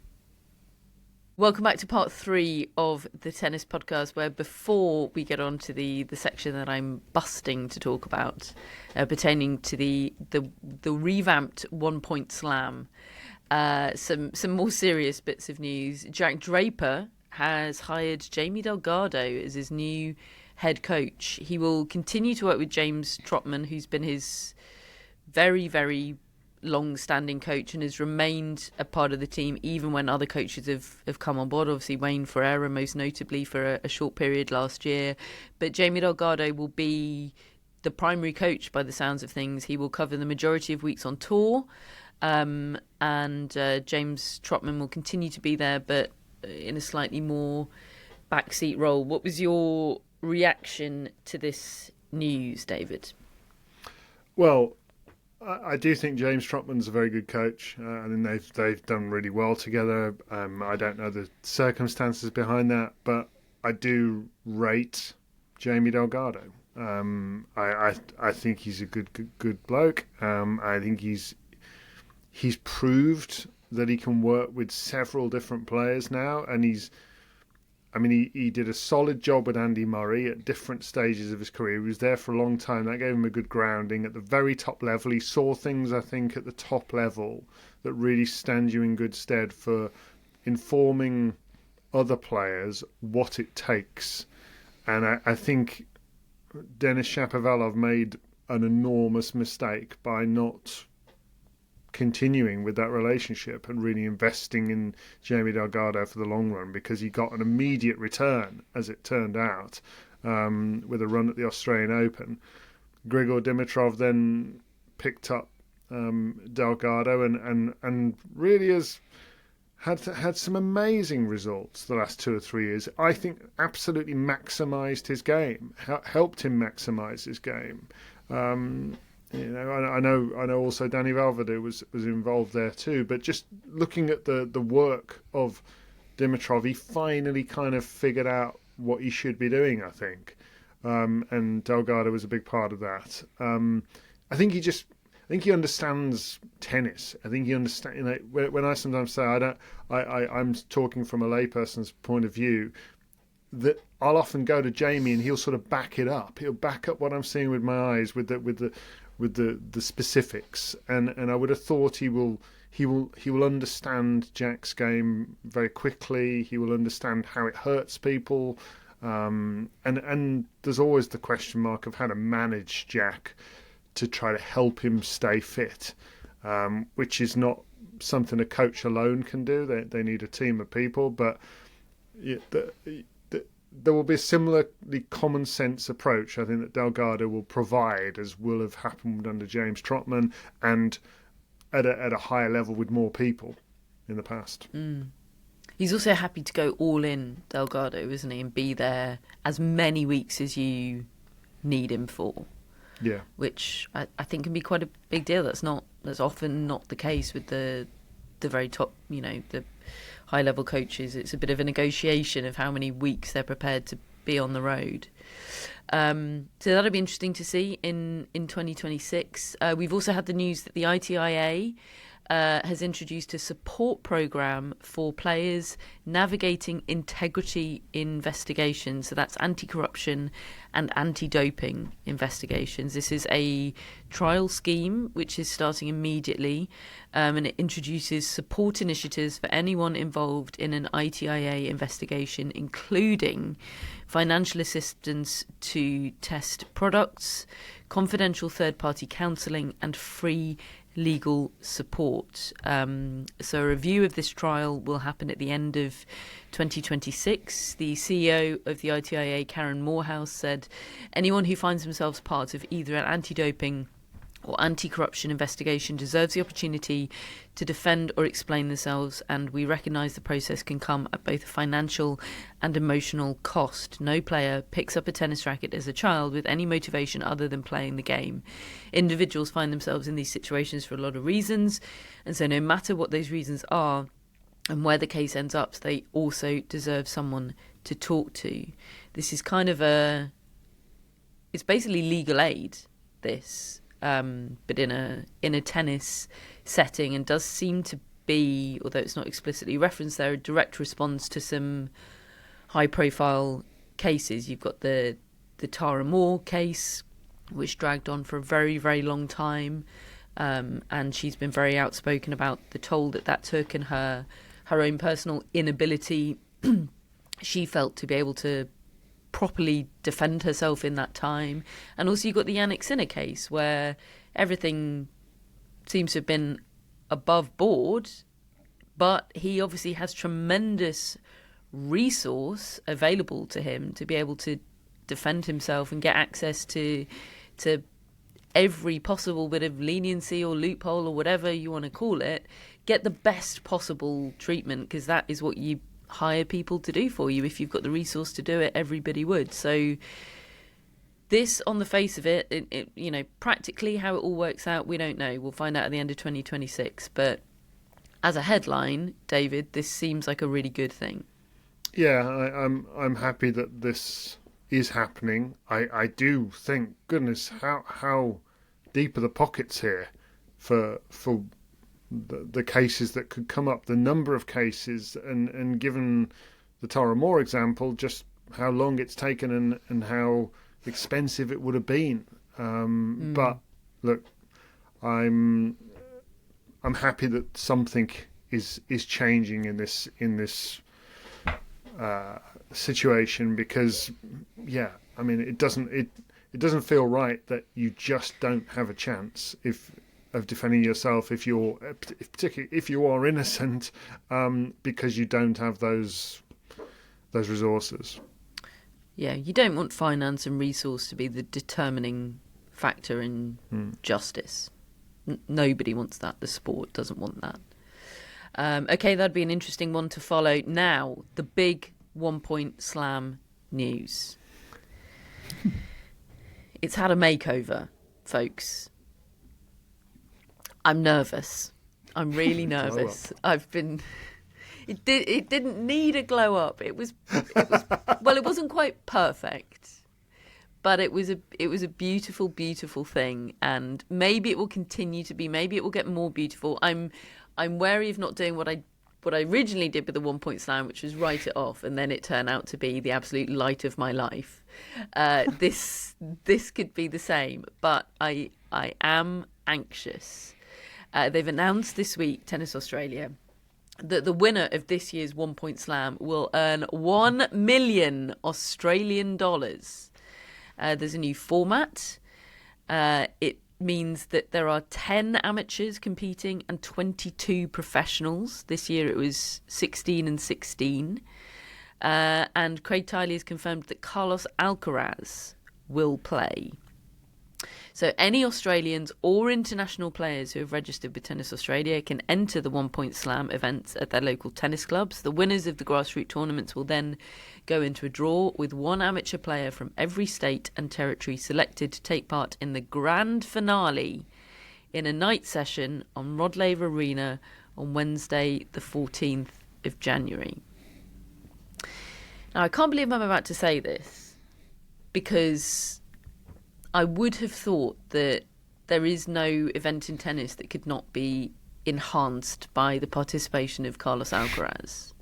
Welcome back to part 3 of the tennis podcast, where before we get on to the section that I'm busting to talk about, pertaining to the revamped 1 Point Slam, some more serious bits of news. Jack Draper has hired Jamie Delgado as his new head coach. He will continue to work with James Trotman, who's been his very, very long-standing coach and has remained a part of the team even when other coaches have come on board. Obviously, Wayne Ferreira, most notably, for a short period last year. But Jamie Delgado will be the primary coach by the sounds of things. He will cover the majority of weeks on tour. And James Trotman will continue to be there, but in a slightly more backseat role. What was your reaction to this news, David? Well, I do think James Trotman's a very good coach, and they've done really well together. I don't know the circumstances behind that, but I do rate Jamie Delgado. I think he's a good bloke. I think he's proved that he can work with several different players now, and he did a solid job with Andy Murray at different stages of his career. He was there for a long time. That gave him a good grounding at the very top level. He saw things, I think, at the top level that really stand you in good stead for informing other players what it takes. And I think Denis Shapovalov made an enormous mistake by not continuing with that relationship and really investing in Jamie Delgado for the long run, because he got an immediate return, as it turned out, with a run at the Australian Open. Grigor Dimitrov then picked up Delgado and really has had some amazing results the last 2 or 3 years. I think absolutely maximised his game, helped him maximise his game. I know also Danny Valverde was involved there too. But just looking at the work of Dimitrov, he finally kind of figured out what he should be doing, I think. And Delgado was a big part of that. I think he understands tennis. I think he understands. When I sometimes say I'm talking from a layperson's point of view, that I'll often go to Jamie and he'll sort of back it up. He'll back up what I'm seeing with my eyes with the specifics. And I would have thought he will understand Jack's game very quickly. He will understand how it hurts people. And there's always the question mark of how to manage Jack to try to help him stay fit, which is not something a coach alone can do. They need a team of people, but there will be a similarly common sense approach, I think, that Delgado will provide, as will have happened under James Trotman, and at a higher level with more people in the past. He's also happy to go all in, Delgado, isn't he, and be there as many weeks as you need him for. Yeah, which I think can be quite a big deal. That's often not the case with the very top, the high level coaches. It's a bit of a negotiation of how many weeks they're prepared to be on the road. So that'll be interesting to see in 2026. We've also had the news that the ITIA has introduced a support program for players navigating integrity investigations. So that's anti-corruption and anti-doping investigations. This is a trial scheme which is starting immediately, and it introduces support initiatives for anyone involved in an ITIA investigation, including financial assistance to test products, confidential third-party counselling, and free legal support. So a review of this trial will happen at the end of 2026. The CEO of the ITIA, Karen Morehouse, said anyone who finds themselves part of either an anti-doping or anti-corruption investigation deserves the opportunity to defend or explain themselves, and we recognise the process can come at both a financial and emotional cost. No player picks up a tennis racket as a child with any motivation other than playing the game. Individuals find themselves in these situations for a lot of reasons, and so no matter what those reasons are and where the case ends up, they also deserve someone to talk to. This is kind of it's basically legal aid, this. But in a tennis setting, and does seem to be, although it's not explicitly referenced there, a direct response to some high-profile cases. You've got the Tara Moore case, which dragged on for a very, very long time, and she's been very outspoken about the toll that took and her own personal inability she felt to be able to properly defend herself in that time. And also you've got the Yannick Sinner case, where everything seems to have been above board, but he obviously has tremendous resource available to him to be able to defend himself and get access to every possible bit of leniency or loophole or whatever you want to call it, get the best possible treatment, because that is what you hire people to do for you. If you've got the resource to do it, everybody would. So this, on the face of it, practically how it all works out, we don't know. We'll find out at the end of 2026. But as a headline, David, this seems like a really good thing. Yeah, I'm happy that this is happening. I do think, goodness, how deep are the pockets here for the cases that could come up, the number of cases, and given the Tara Moore example, just how long it's taken and how expensive it would have been. But look, I'm happy that something is changing in this situation, because it doesn't feel right that you just don't have a chance if of defending yourself particularly if you are innocent, because you don't have those resources. Yeah, you don't want finance and resource to be the determining factor in justice. Nobody wants that. The sport doesn't want that. Okay, that'd be an interesting one to follow. Now, the big 1 Point Slam news. It's had a makeover, folks. I'm nervous. I'm really nervous. It didn't need a glow up. It was well, it wasn't quite perfect, but it was a beautiful, beautiful thing, and maybe it will continue to be. Maybe it will get more beautiful. I'm wary of not doing what I originally did with the 1 Point Slam, which was write it off, and then it turned out to be the absolute light of my life. This could be the same, but I am anxious. They've announced this week, Tennis Australia, that the winner of this year's 1 Point Slam will earn $1 million Australian dollars. There's a new format. It means that there are 10 amateurs competing and 22 professionals. This year it was 16 and 16. And Craig Tiley has confirmed that Carlos Alcaraz will play. So any Australians or international players who have registered with Tennis Australia can enter the 1 Point Slam events at their local tennis clubs. The winners of the grassroots tournaments will then go into a draw with one amateur player from every state and territory selected to take part in the grand finale in a night session on Rod Laver Arena on Wednesday, the 14th of January. Now, I can't believe I'm about to say this, because I would have thought that there is no event in tennis that could not be enhanced by the participation of Carlos Alcaraz.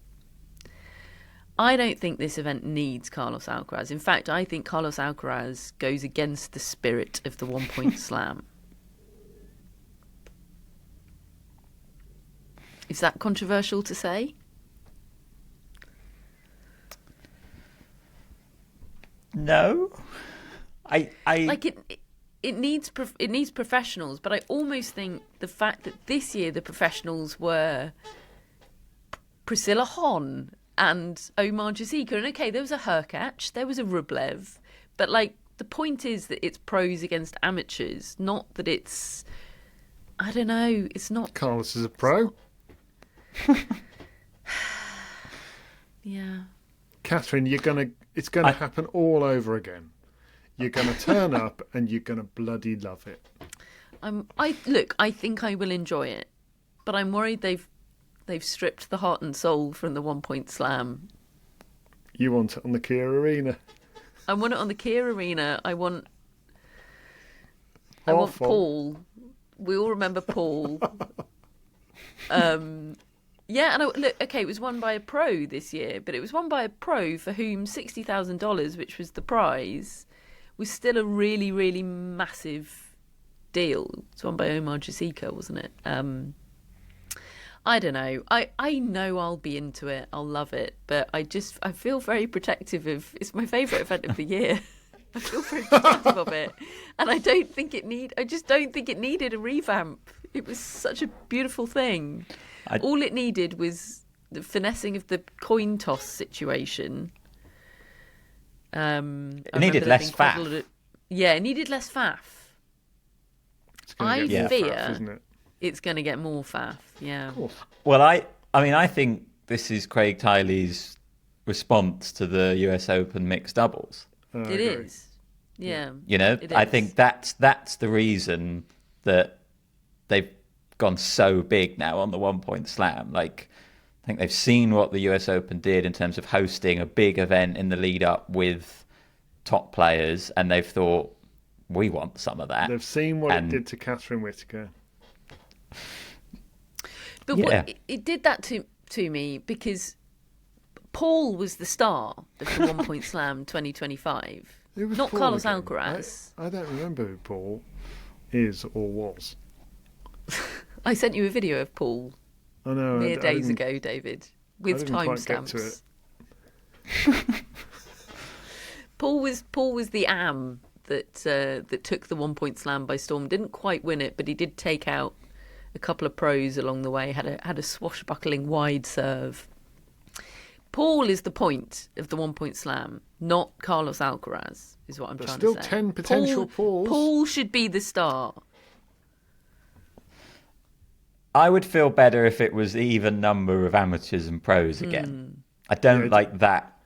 I don't think this event needs Carlos Alcaraz. In fact, I think Carlos Alcaraz goes against the spirit of the 1 Point Slam. Is that controversial to say? No. I like it needs professionals, but I almost think the fact that this year the professionals were Priscilla Hon and Omar Jasika, and okay, there was a Hurkacz, there was a Rublev, but like the point is that it's pros against amateurs, not that it's, I don't know, it's not. Carlos is a pro. Yeah. Catherine, it's gonna happen all over again. You're going to turn up and you're going to bloody love it. I think I will enjoy it, but I'm worried they've stripped the heart and soul from the 1 Point Slam. You want it on the Kia Arena. I want it on the Kia Arena. I want Paul. We all remember Paul. Yeah, and it was won by a pro this year, but it was won by a pro for whom $60,000, which was the prize, was still a really, really massive deal. It's won by Omar Jasika, wasn't it? I don't know. I know I'll be into it. I'll love it. But I feel very protective of... It's my favourite event of the year. I feel very protective of it. And I just don't think it needed a revamp. It was such a beautiful thing. All it needed was the finessing of the coin toss situation. It needed less faff. Yeah, it needed less faff. I fear faff, isn't it? It's going to get more faff. Yeah. Well, I think this is Craig Tiley's response to the US Open mixed doubles. It is. Yeah. I think that's the reason that they've gone so big now on the 1 Point Slam. Like, I think they've seen what the US Open did in terms of hosting a big event in the lead up with top players, and they've thought, we want some of that. They've seen what it did to Catherine Whitaker. But it did that to me because Paul was the star of the 1 Point Slam 2025, not Paul Carlos again? Alcaraz. I don't remember who Paul is or was. I sent you a video of Paul. I know. Mere days ago, David, with timestamps. Paul was the that took the 1 point slam by storm. Didn't quite win it, but he did take out a couple of pros along the way. Had a swashbuckling wide serve. Paul is the point of the 1 point slam, not Carlos Alcaraz, is what I'm trying to say. There's still 10 potential Pauls. Paul should be the star. I would feel better if it was even number of amateurs and pros again. I don't like that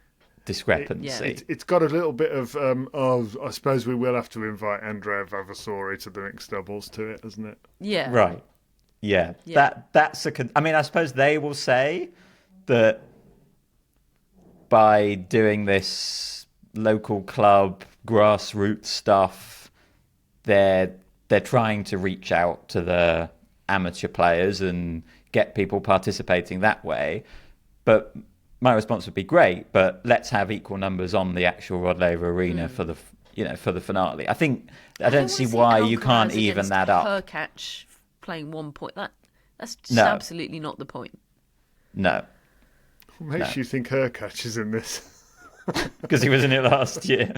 discrepancy. It's got a little bit of, I suppose we will have to invite Andrea Vavasori to the mixed doubles to it, isn't it? Yeah. Right. Yeah. That's I mean, I suppose they will say that by doing this local club grassroots stuff, they're trying to reach out to the amateur players and get people participating that way. But my response would be great, but let's have equal numbers on the actual Rod Laver Arena for the finale. I don't see why you can't even that up. Hurkacz playing 1 point. That's just absolutely not the point. No. What makes you think Hurkacz is in this? Because he was in it last year.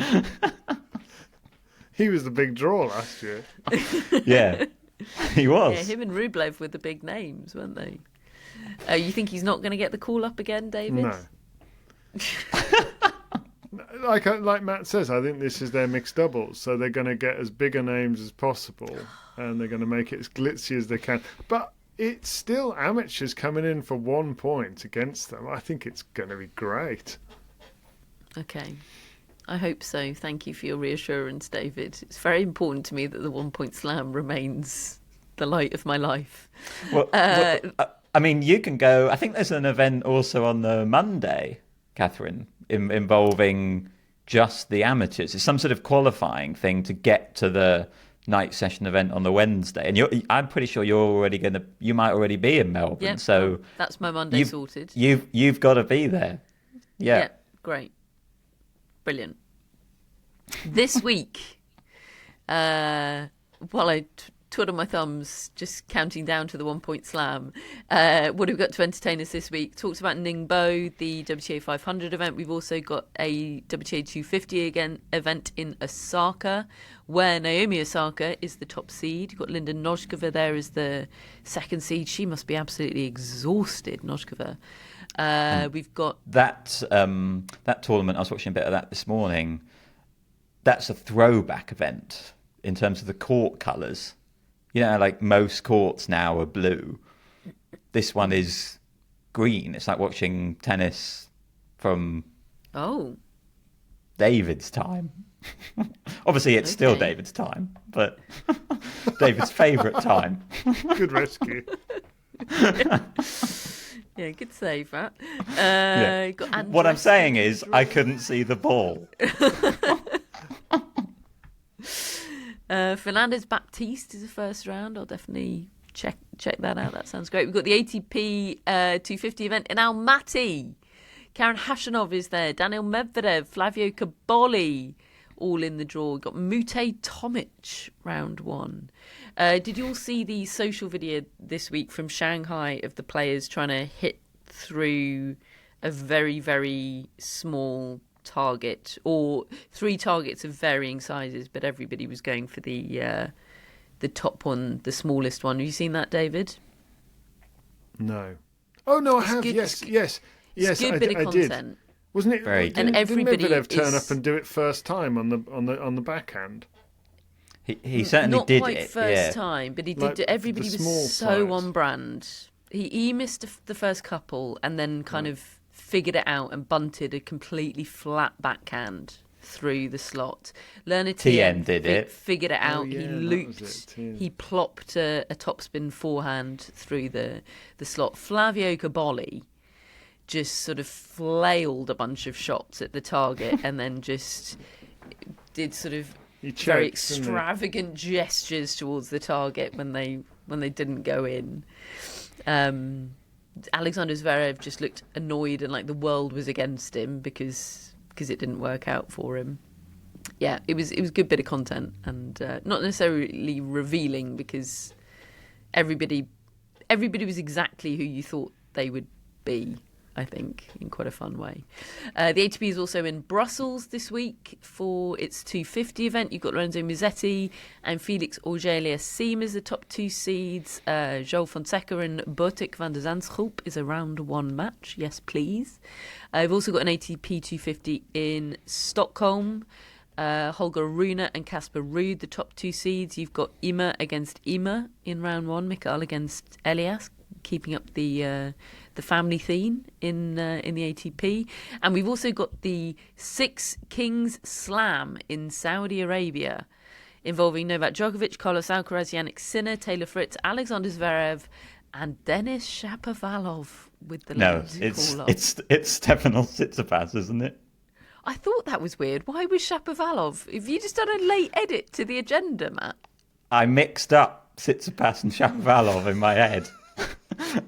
He was the big draw last year. Yeah, he was. Yeah, him and Rublev were the big names, weren't they? You think he's not going to get the call up again, David? No. Like Matt says, I think this is their mixed doubles, so they're going to get as big a names as possible, and they're going to make it as glitzy as they can. But it's still amateurs coming in for 1 point against them. I think it's going to be great. Okay. I hope so. Thank you for your reassurance, David. It's very important to me that the 1 point slam remains the light of my life. Well, I mean, you can go. I think there's an event also on the Monday, Catherine, involving just the amateurs. It's some sort of qualifying thing to get to the night session event on the Wednesday. And I'm pretty sure you might already be in Melbourne. Yep, so that's my Monday sorted. You've got to be there. Yeah. Great. Brilliant. This week, while I twiddle my thumbs, just counting down to the 1 point slam, what have we got to entertain us this week? Talked about Ningbo, the WTA 500 event. We've also got a WTA 250 event in Osaka, where Naomi Osaka is the top seed. You've got Linda Noskova there as the second seed. She must be absolutely exhausted, Noskova. We've got that tournament. I was watching a bit of that this morning. That's a throwback event in terms of the court colours. You know, like most courts now are blue. This one is green. It's like watching tennis from David's time. Obviously, it's still David's time, but David's favourite time. Good rescue. Yeah, good save, Matt. What I'm saying is, I couldn't see the ball. Fernandez Baptiste is the first round. I'll definitely check that out. That sounds great. We've got the ATP 250 event in Almaty. Karen Khachanov is there. Daniil Medvedev, Flavio Cobolli, all in the draw. We've got Mute Tomic, round one. Did you all see the social video this week from Shanghai of the players trying to hit through a very, very small target, or three targets of varying sizes, but everybody was going for the top one, the smallest one. Have you seen that, David? No. Oh no, I have. Good. Yes. It's a good bit of content. Did. Wasn't it? Very good. And everybody didn't Medvedev turn up and do it first time on the backhand? He certainly did it. Not quite first time, but he did. Everybody was so on brand. He missed the first couple and then kind of figured it out and bunted a completely flat backhand through the slot. Lerner TM did it. Figured it out. Yeah, he looped. He plopped a topspin forehand through the slot. Flavio Cobolli just sort of flailed a bunch of shots at the target and then just did sort of very extravagant gestures towards the target when they didn't go in. Alexander Zverev just looked annoyed and like the world was against him because it didn't work out for him. Yeah, it was a good bit of content and not necessarily revealing because everybody was exactly who you thought they would be. I think, in quite a fun way. The ATP is also in Brussels this week for its 250 event. You've got Lorenzo Musetti and Felix Auger-Aliassime as the top 2 seeds. João Fonseca and Botic van der Zandschulp is a round 1 match. Yes, please. I've also got an ATP 250 in Stockholm. Holger Rune and Casper Ruud, the top 2 seeds. You've got Ymer against Ymer in round 1. Mikael against Elias, keeping up the family theme in the ATP. And we've also got the Six Kings Slam in Saudi Arabia, involving Novak Djokovic, Carlos Alcaraz, Yannick Sinner, Taylor Fritz, Alexander Zverev, and Denis Shapovalov with the it's Stefanos Tsitsipas, isn't it? I thought that was weird. Why was Shapovalov? Have you just done a late edit to the agenda, Matt? I mixed up Tsitsipas and Shapovalov in my head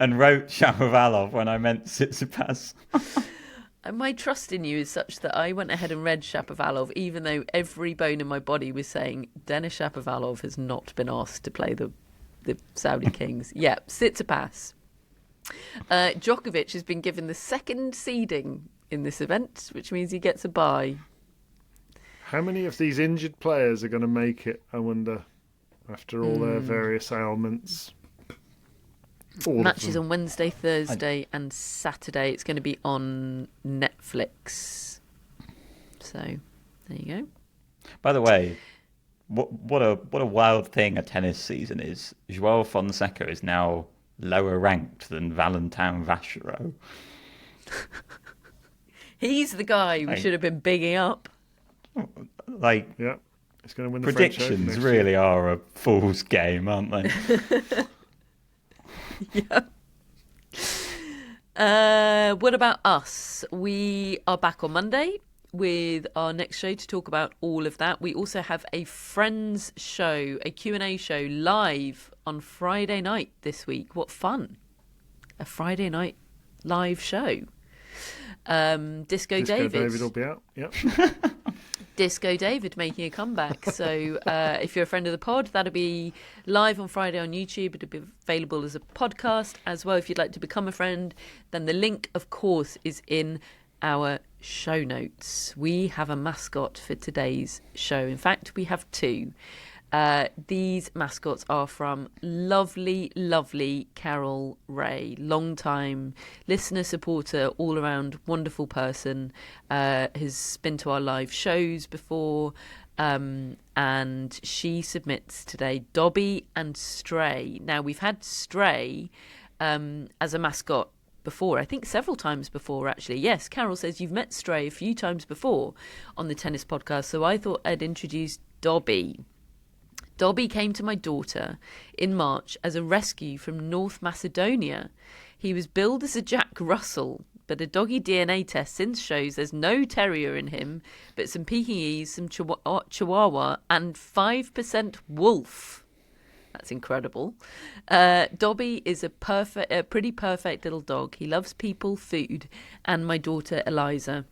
and wrote Shapovalov when I meant Tsitsipas. My trust in you is such that I went ahead and read Shapovalov, even though every bone in my body was saying Denis Shapovalov has not been asked to play the Saudi Kings. Yeah, Tsitsipas. Djokovic has been given the 2nd seeding in this event, which means he gets a bye. How many of these injured players are going to make it, I wonder, after all their various ailments? Matches on Wednesday, Thursday and Saturday. It's going to be on Netflix. So, there you go. By the way, what a wild thing a tennis season is. João Fonseca is now lower ranked than Valentin Vacherot. He's the guy we should have been bigging up. Yeah, he's going to win the predictions really are a fool's game, aren't they? Yeah. What about us? We are back on Monday with our next show to talk about all of that. We also have a Friends show, a Q&A show live on Friday night this week. What fun. A Friday night live show. Disco David will be out. Yep. Disco David making a comeback. So if you're a friend of the pod, that'll be live on Friday on YouTube. It'll be available as a podcast as well. If you'd like to become a friend, then the link, of course, is in our show notes. We have a mascot for today's show. In fact, we have 2. These mascots are from lovely, lovely Carol Ray, long-time listener, supporter, all-around wonderful person, has been to our live shows before, and she submits today Dobby and Stray. Now, we've had Stray as a mascot before, I think several times before, actually. Yes, Carol says you've met Stray a few times before on the tennis podcast, so I thought I'd introduce Dobby. Dobby came to my daughter in March as a rescue from North Macedonia. He was billed as a Jack Russell, but a doggy DNA test since shows there's no terrier in him, but some Pekingese, some Chihuahua, and 5% wolf. That's incredible. Dobby is a pretty perfect little dog. He loves people, food, and my daughter Eliza.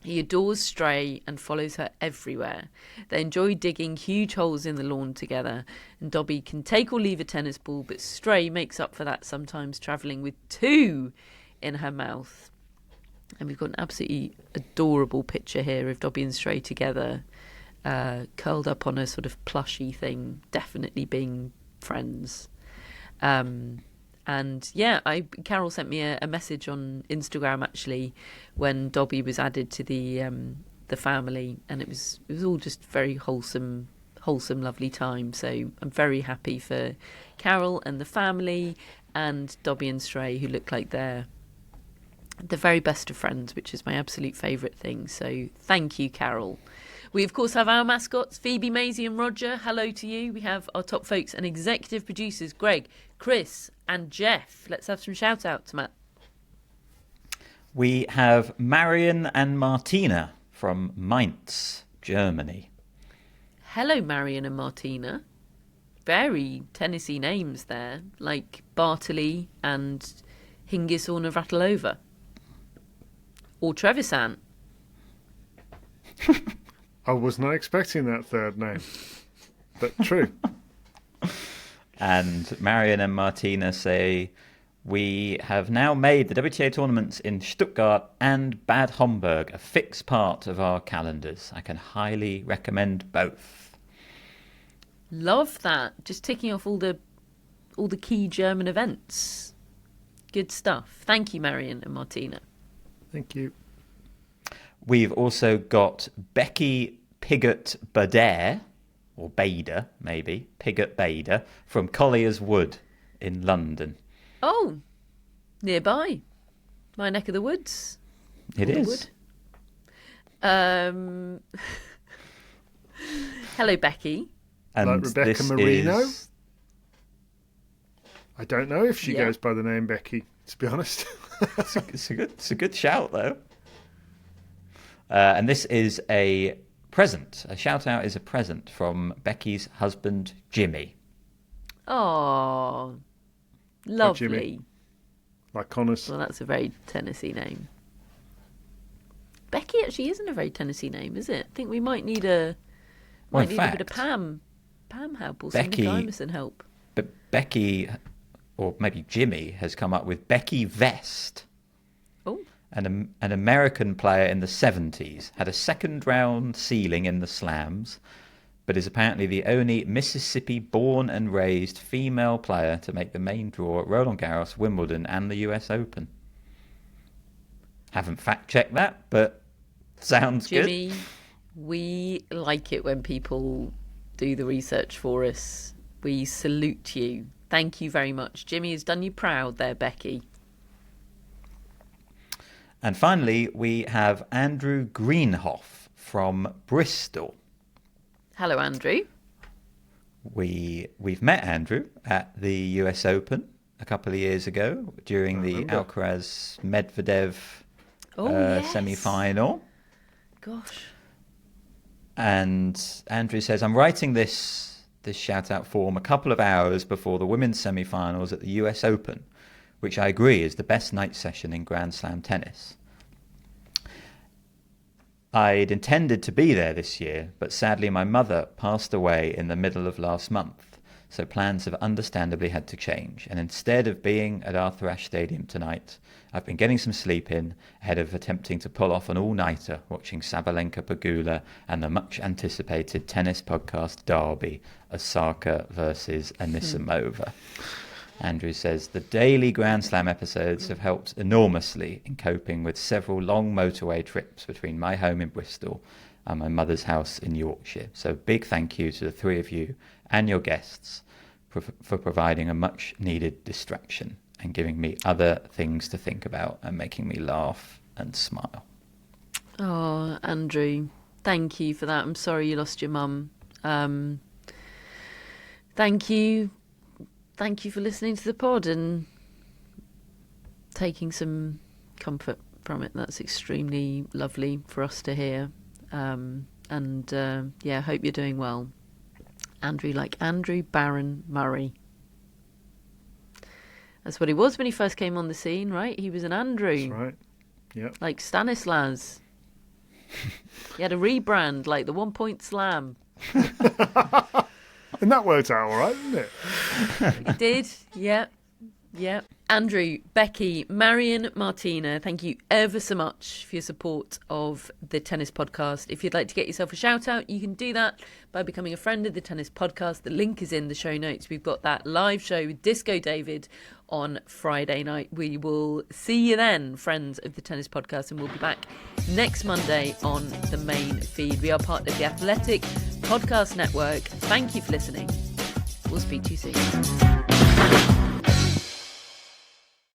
He adores Stray and follows her everywhere. They enjoy digging huge holes in the lawn together, and Dobby can take or leave a tennis ball, but Stray makes up for that, sometimes travelling with 2 in her mouth. And we've got an absolutely adorable picture here of Dobby and Stray together, curled up on a sort of plushy thing, definitely being friends. And yeah, Carol sent me a message on Instagram actually when Dobby was added to the family, and it was all just very wholesome, lovely time. So I'm very happy for Carol and the family and Dobby and Stray, who look like they're the very best of friends, which is my absolute favourite thing. So thank you, Carol. We, of course, have our mascots, Phoebe, Maisie and Roger. Hello to you. We have our top folks and executive producers, Greg, Chris and Jeff. Let's have some shout-outs, Matt. We have Marion and Martina from Mainz, Germany. Hello, Marion and Martina. Very Tennessee names there, like Bartley and Hingis or Navratilova. Or Trevisan. I was not expecting that third name, but true. And Marion and Martina say, we have now made the WTA tournaments in Stuttgart and Bad Homburg a fixed part of our calendars. I can highly recommend both. Love that. Just ticking off all the key German events. Good stuff. Thank you, Marion and Martina. Thank you. We've also got Becky Piggott-Bader, or Bader, maybe, Piggott-Bader, from Collier's Wood in London. Oh, nearby. My neck of the woods. It is. Hello, Becky. And like Rebecca this Marino? is... I don't know if she goes by the name Becky, to be honest. It's a good shout, though. And this is a present. A shout-out is a present from Becky's husband, Jimmy. Oh, lovely. Jimmy. Like Connors. Well, that's a very Tennessee name. Becky actually isn't a very Tennessee name, is it? I think we might need a a bit of Pam help or Becky, Cindy Emerson help. But Becky, or maybe Jimmy, has come up with Becky Vest. Oh. An American player in the 70s, had a second-round ceiling in the slams, but is apparently the only Mississippi-born and raised female player to make the main draw at Roland Garros, Wimbledon, and the US Open. Haven't fact-checked that, but sounds Jimmy, good. we like it when people do the research for us. We salute you. Thank you very much. Jimmy has done you proud there, Becky. And finally, we have Andrew Greenhoff from Bristol. Hello, Andrew. We've met Andrew at the US Open a couple of years ago during the Alcaraz Medvedev semi-final. Gosh. And Andrew says, I'm writing this shout-out form a couple of hours before the women's semi-finals at the US Open, which I agree is the best night session in Grand Slam tennis. I'd intended to be there this year, but sadly my mother passed away in the middle of last month, so plans have understandably had to change. And instead of being at Arthur Ashe Stadium tonight, I've been getting some sleep in ahead of attempting to pull off an all-nighter watching Sabalenka Pegula and the much-anticipated tennis podcast Derby, Osaka versus Anisimova. Andrew says, the daily Grand Slam episodes have helped enormously in coping with several long motorway trips between my home in Bristol and my mother's house in Yorkshire. So big thank you to the three of you and your guests for providing a much needed distraction and giving me other things to think about and making me laugh and smile. Oh, Andrew, thank you for that. I'm sorry you lost your mum. Thank you. Thank you for listening to the pod and taking some comfort from it. That's extremely lovely for us to hear. Yeah, hope you're doing well. Andrew, like Andrew Barron Murray. That's what he was when he first came on the scene, right? He was an Andrew. That's right. Yeah. Like Stanislas. He had a rebrand, like the 1 Point Slam. And that worked out all right, didn't it? It did, yeah. Andrew, Becky, Marion, Martina, thank you ever so much for your support of the Tennis Podcast. If you'd like to get yourself a shout out, you can do that by becoming a friend of the Tennis Podcast. The link is in the show notes. We've got that live show with Disco David on Friday night. We will see you then, friends of the Tennis Podcast, and we'll be back next Monday on the main feed. We are part of the Athletic Podcast Network. Thank you for listening. We'll speak to you soon.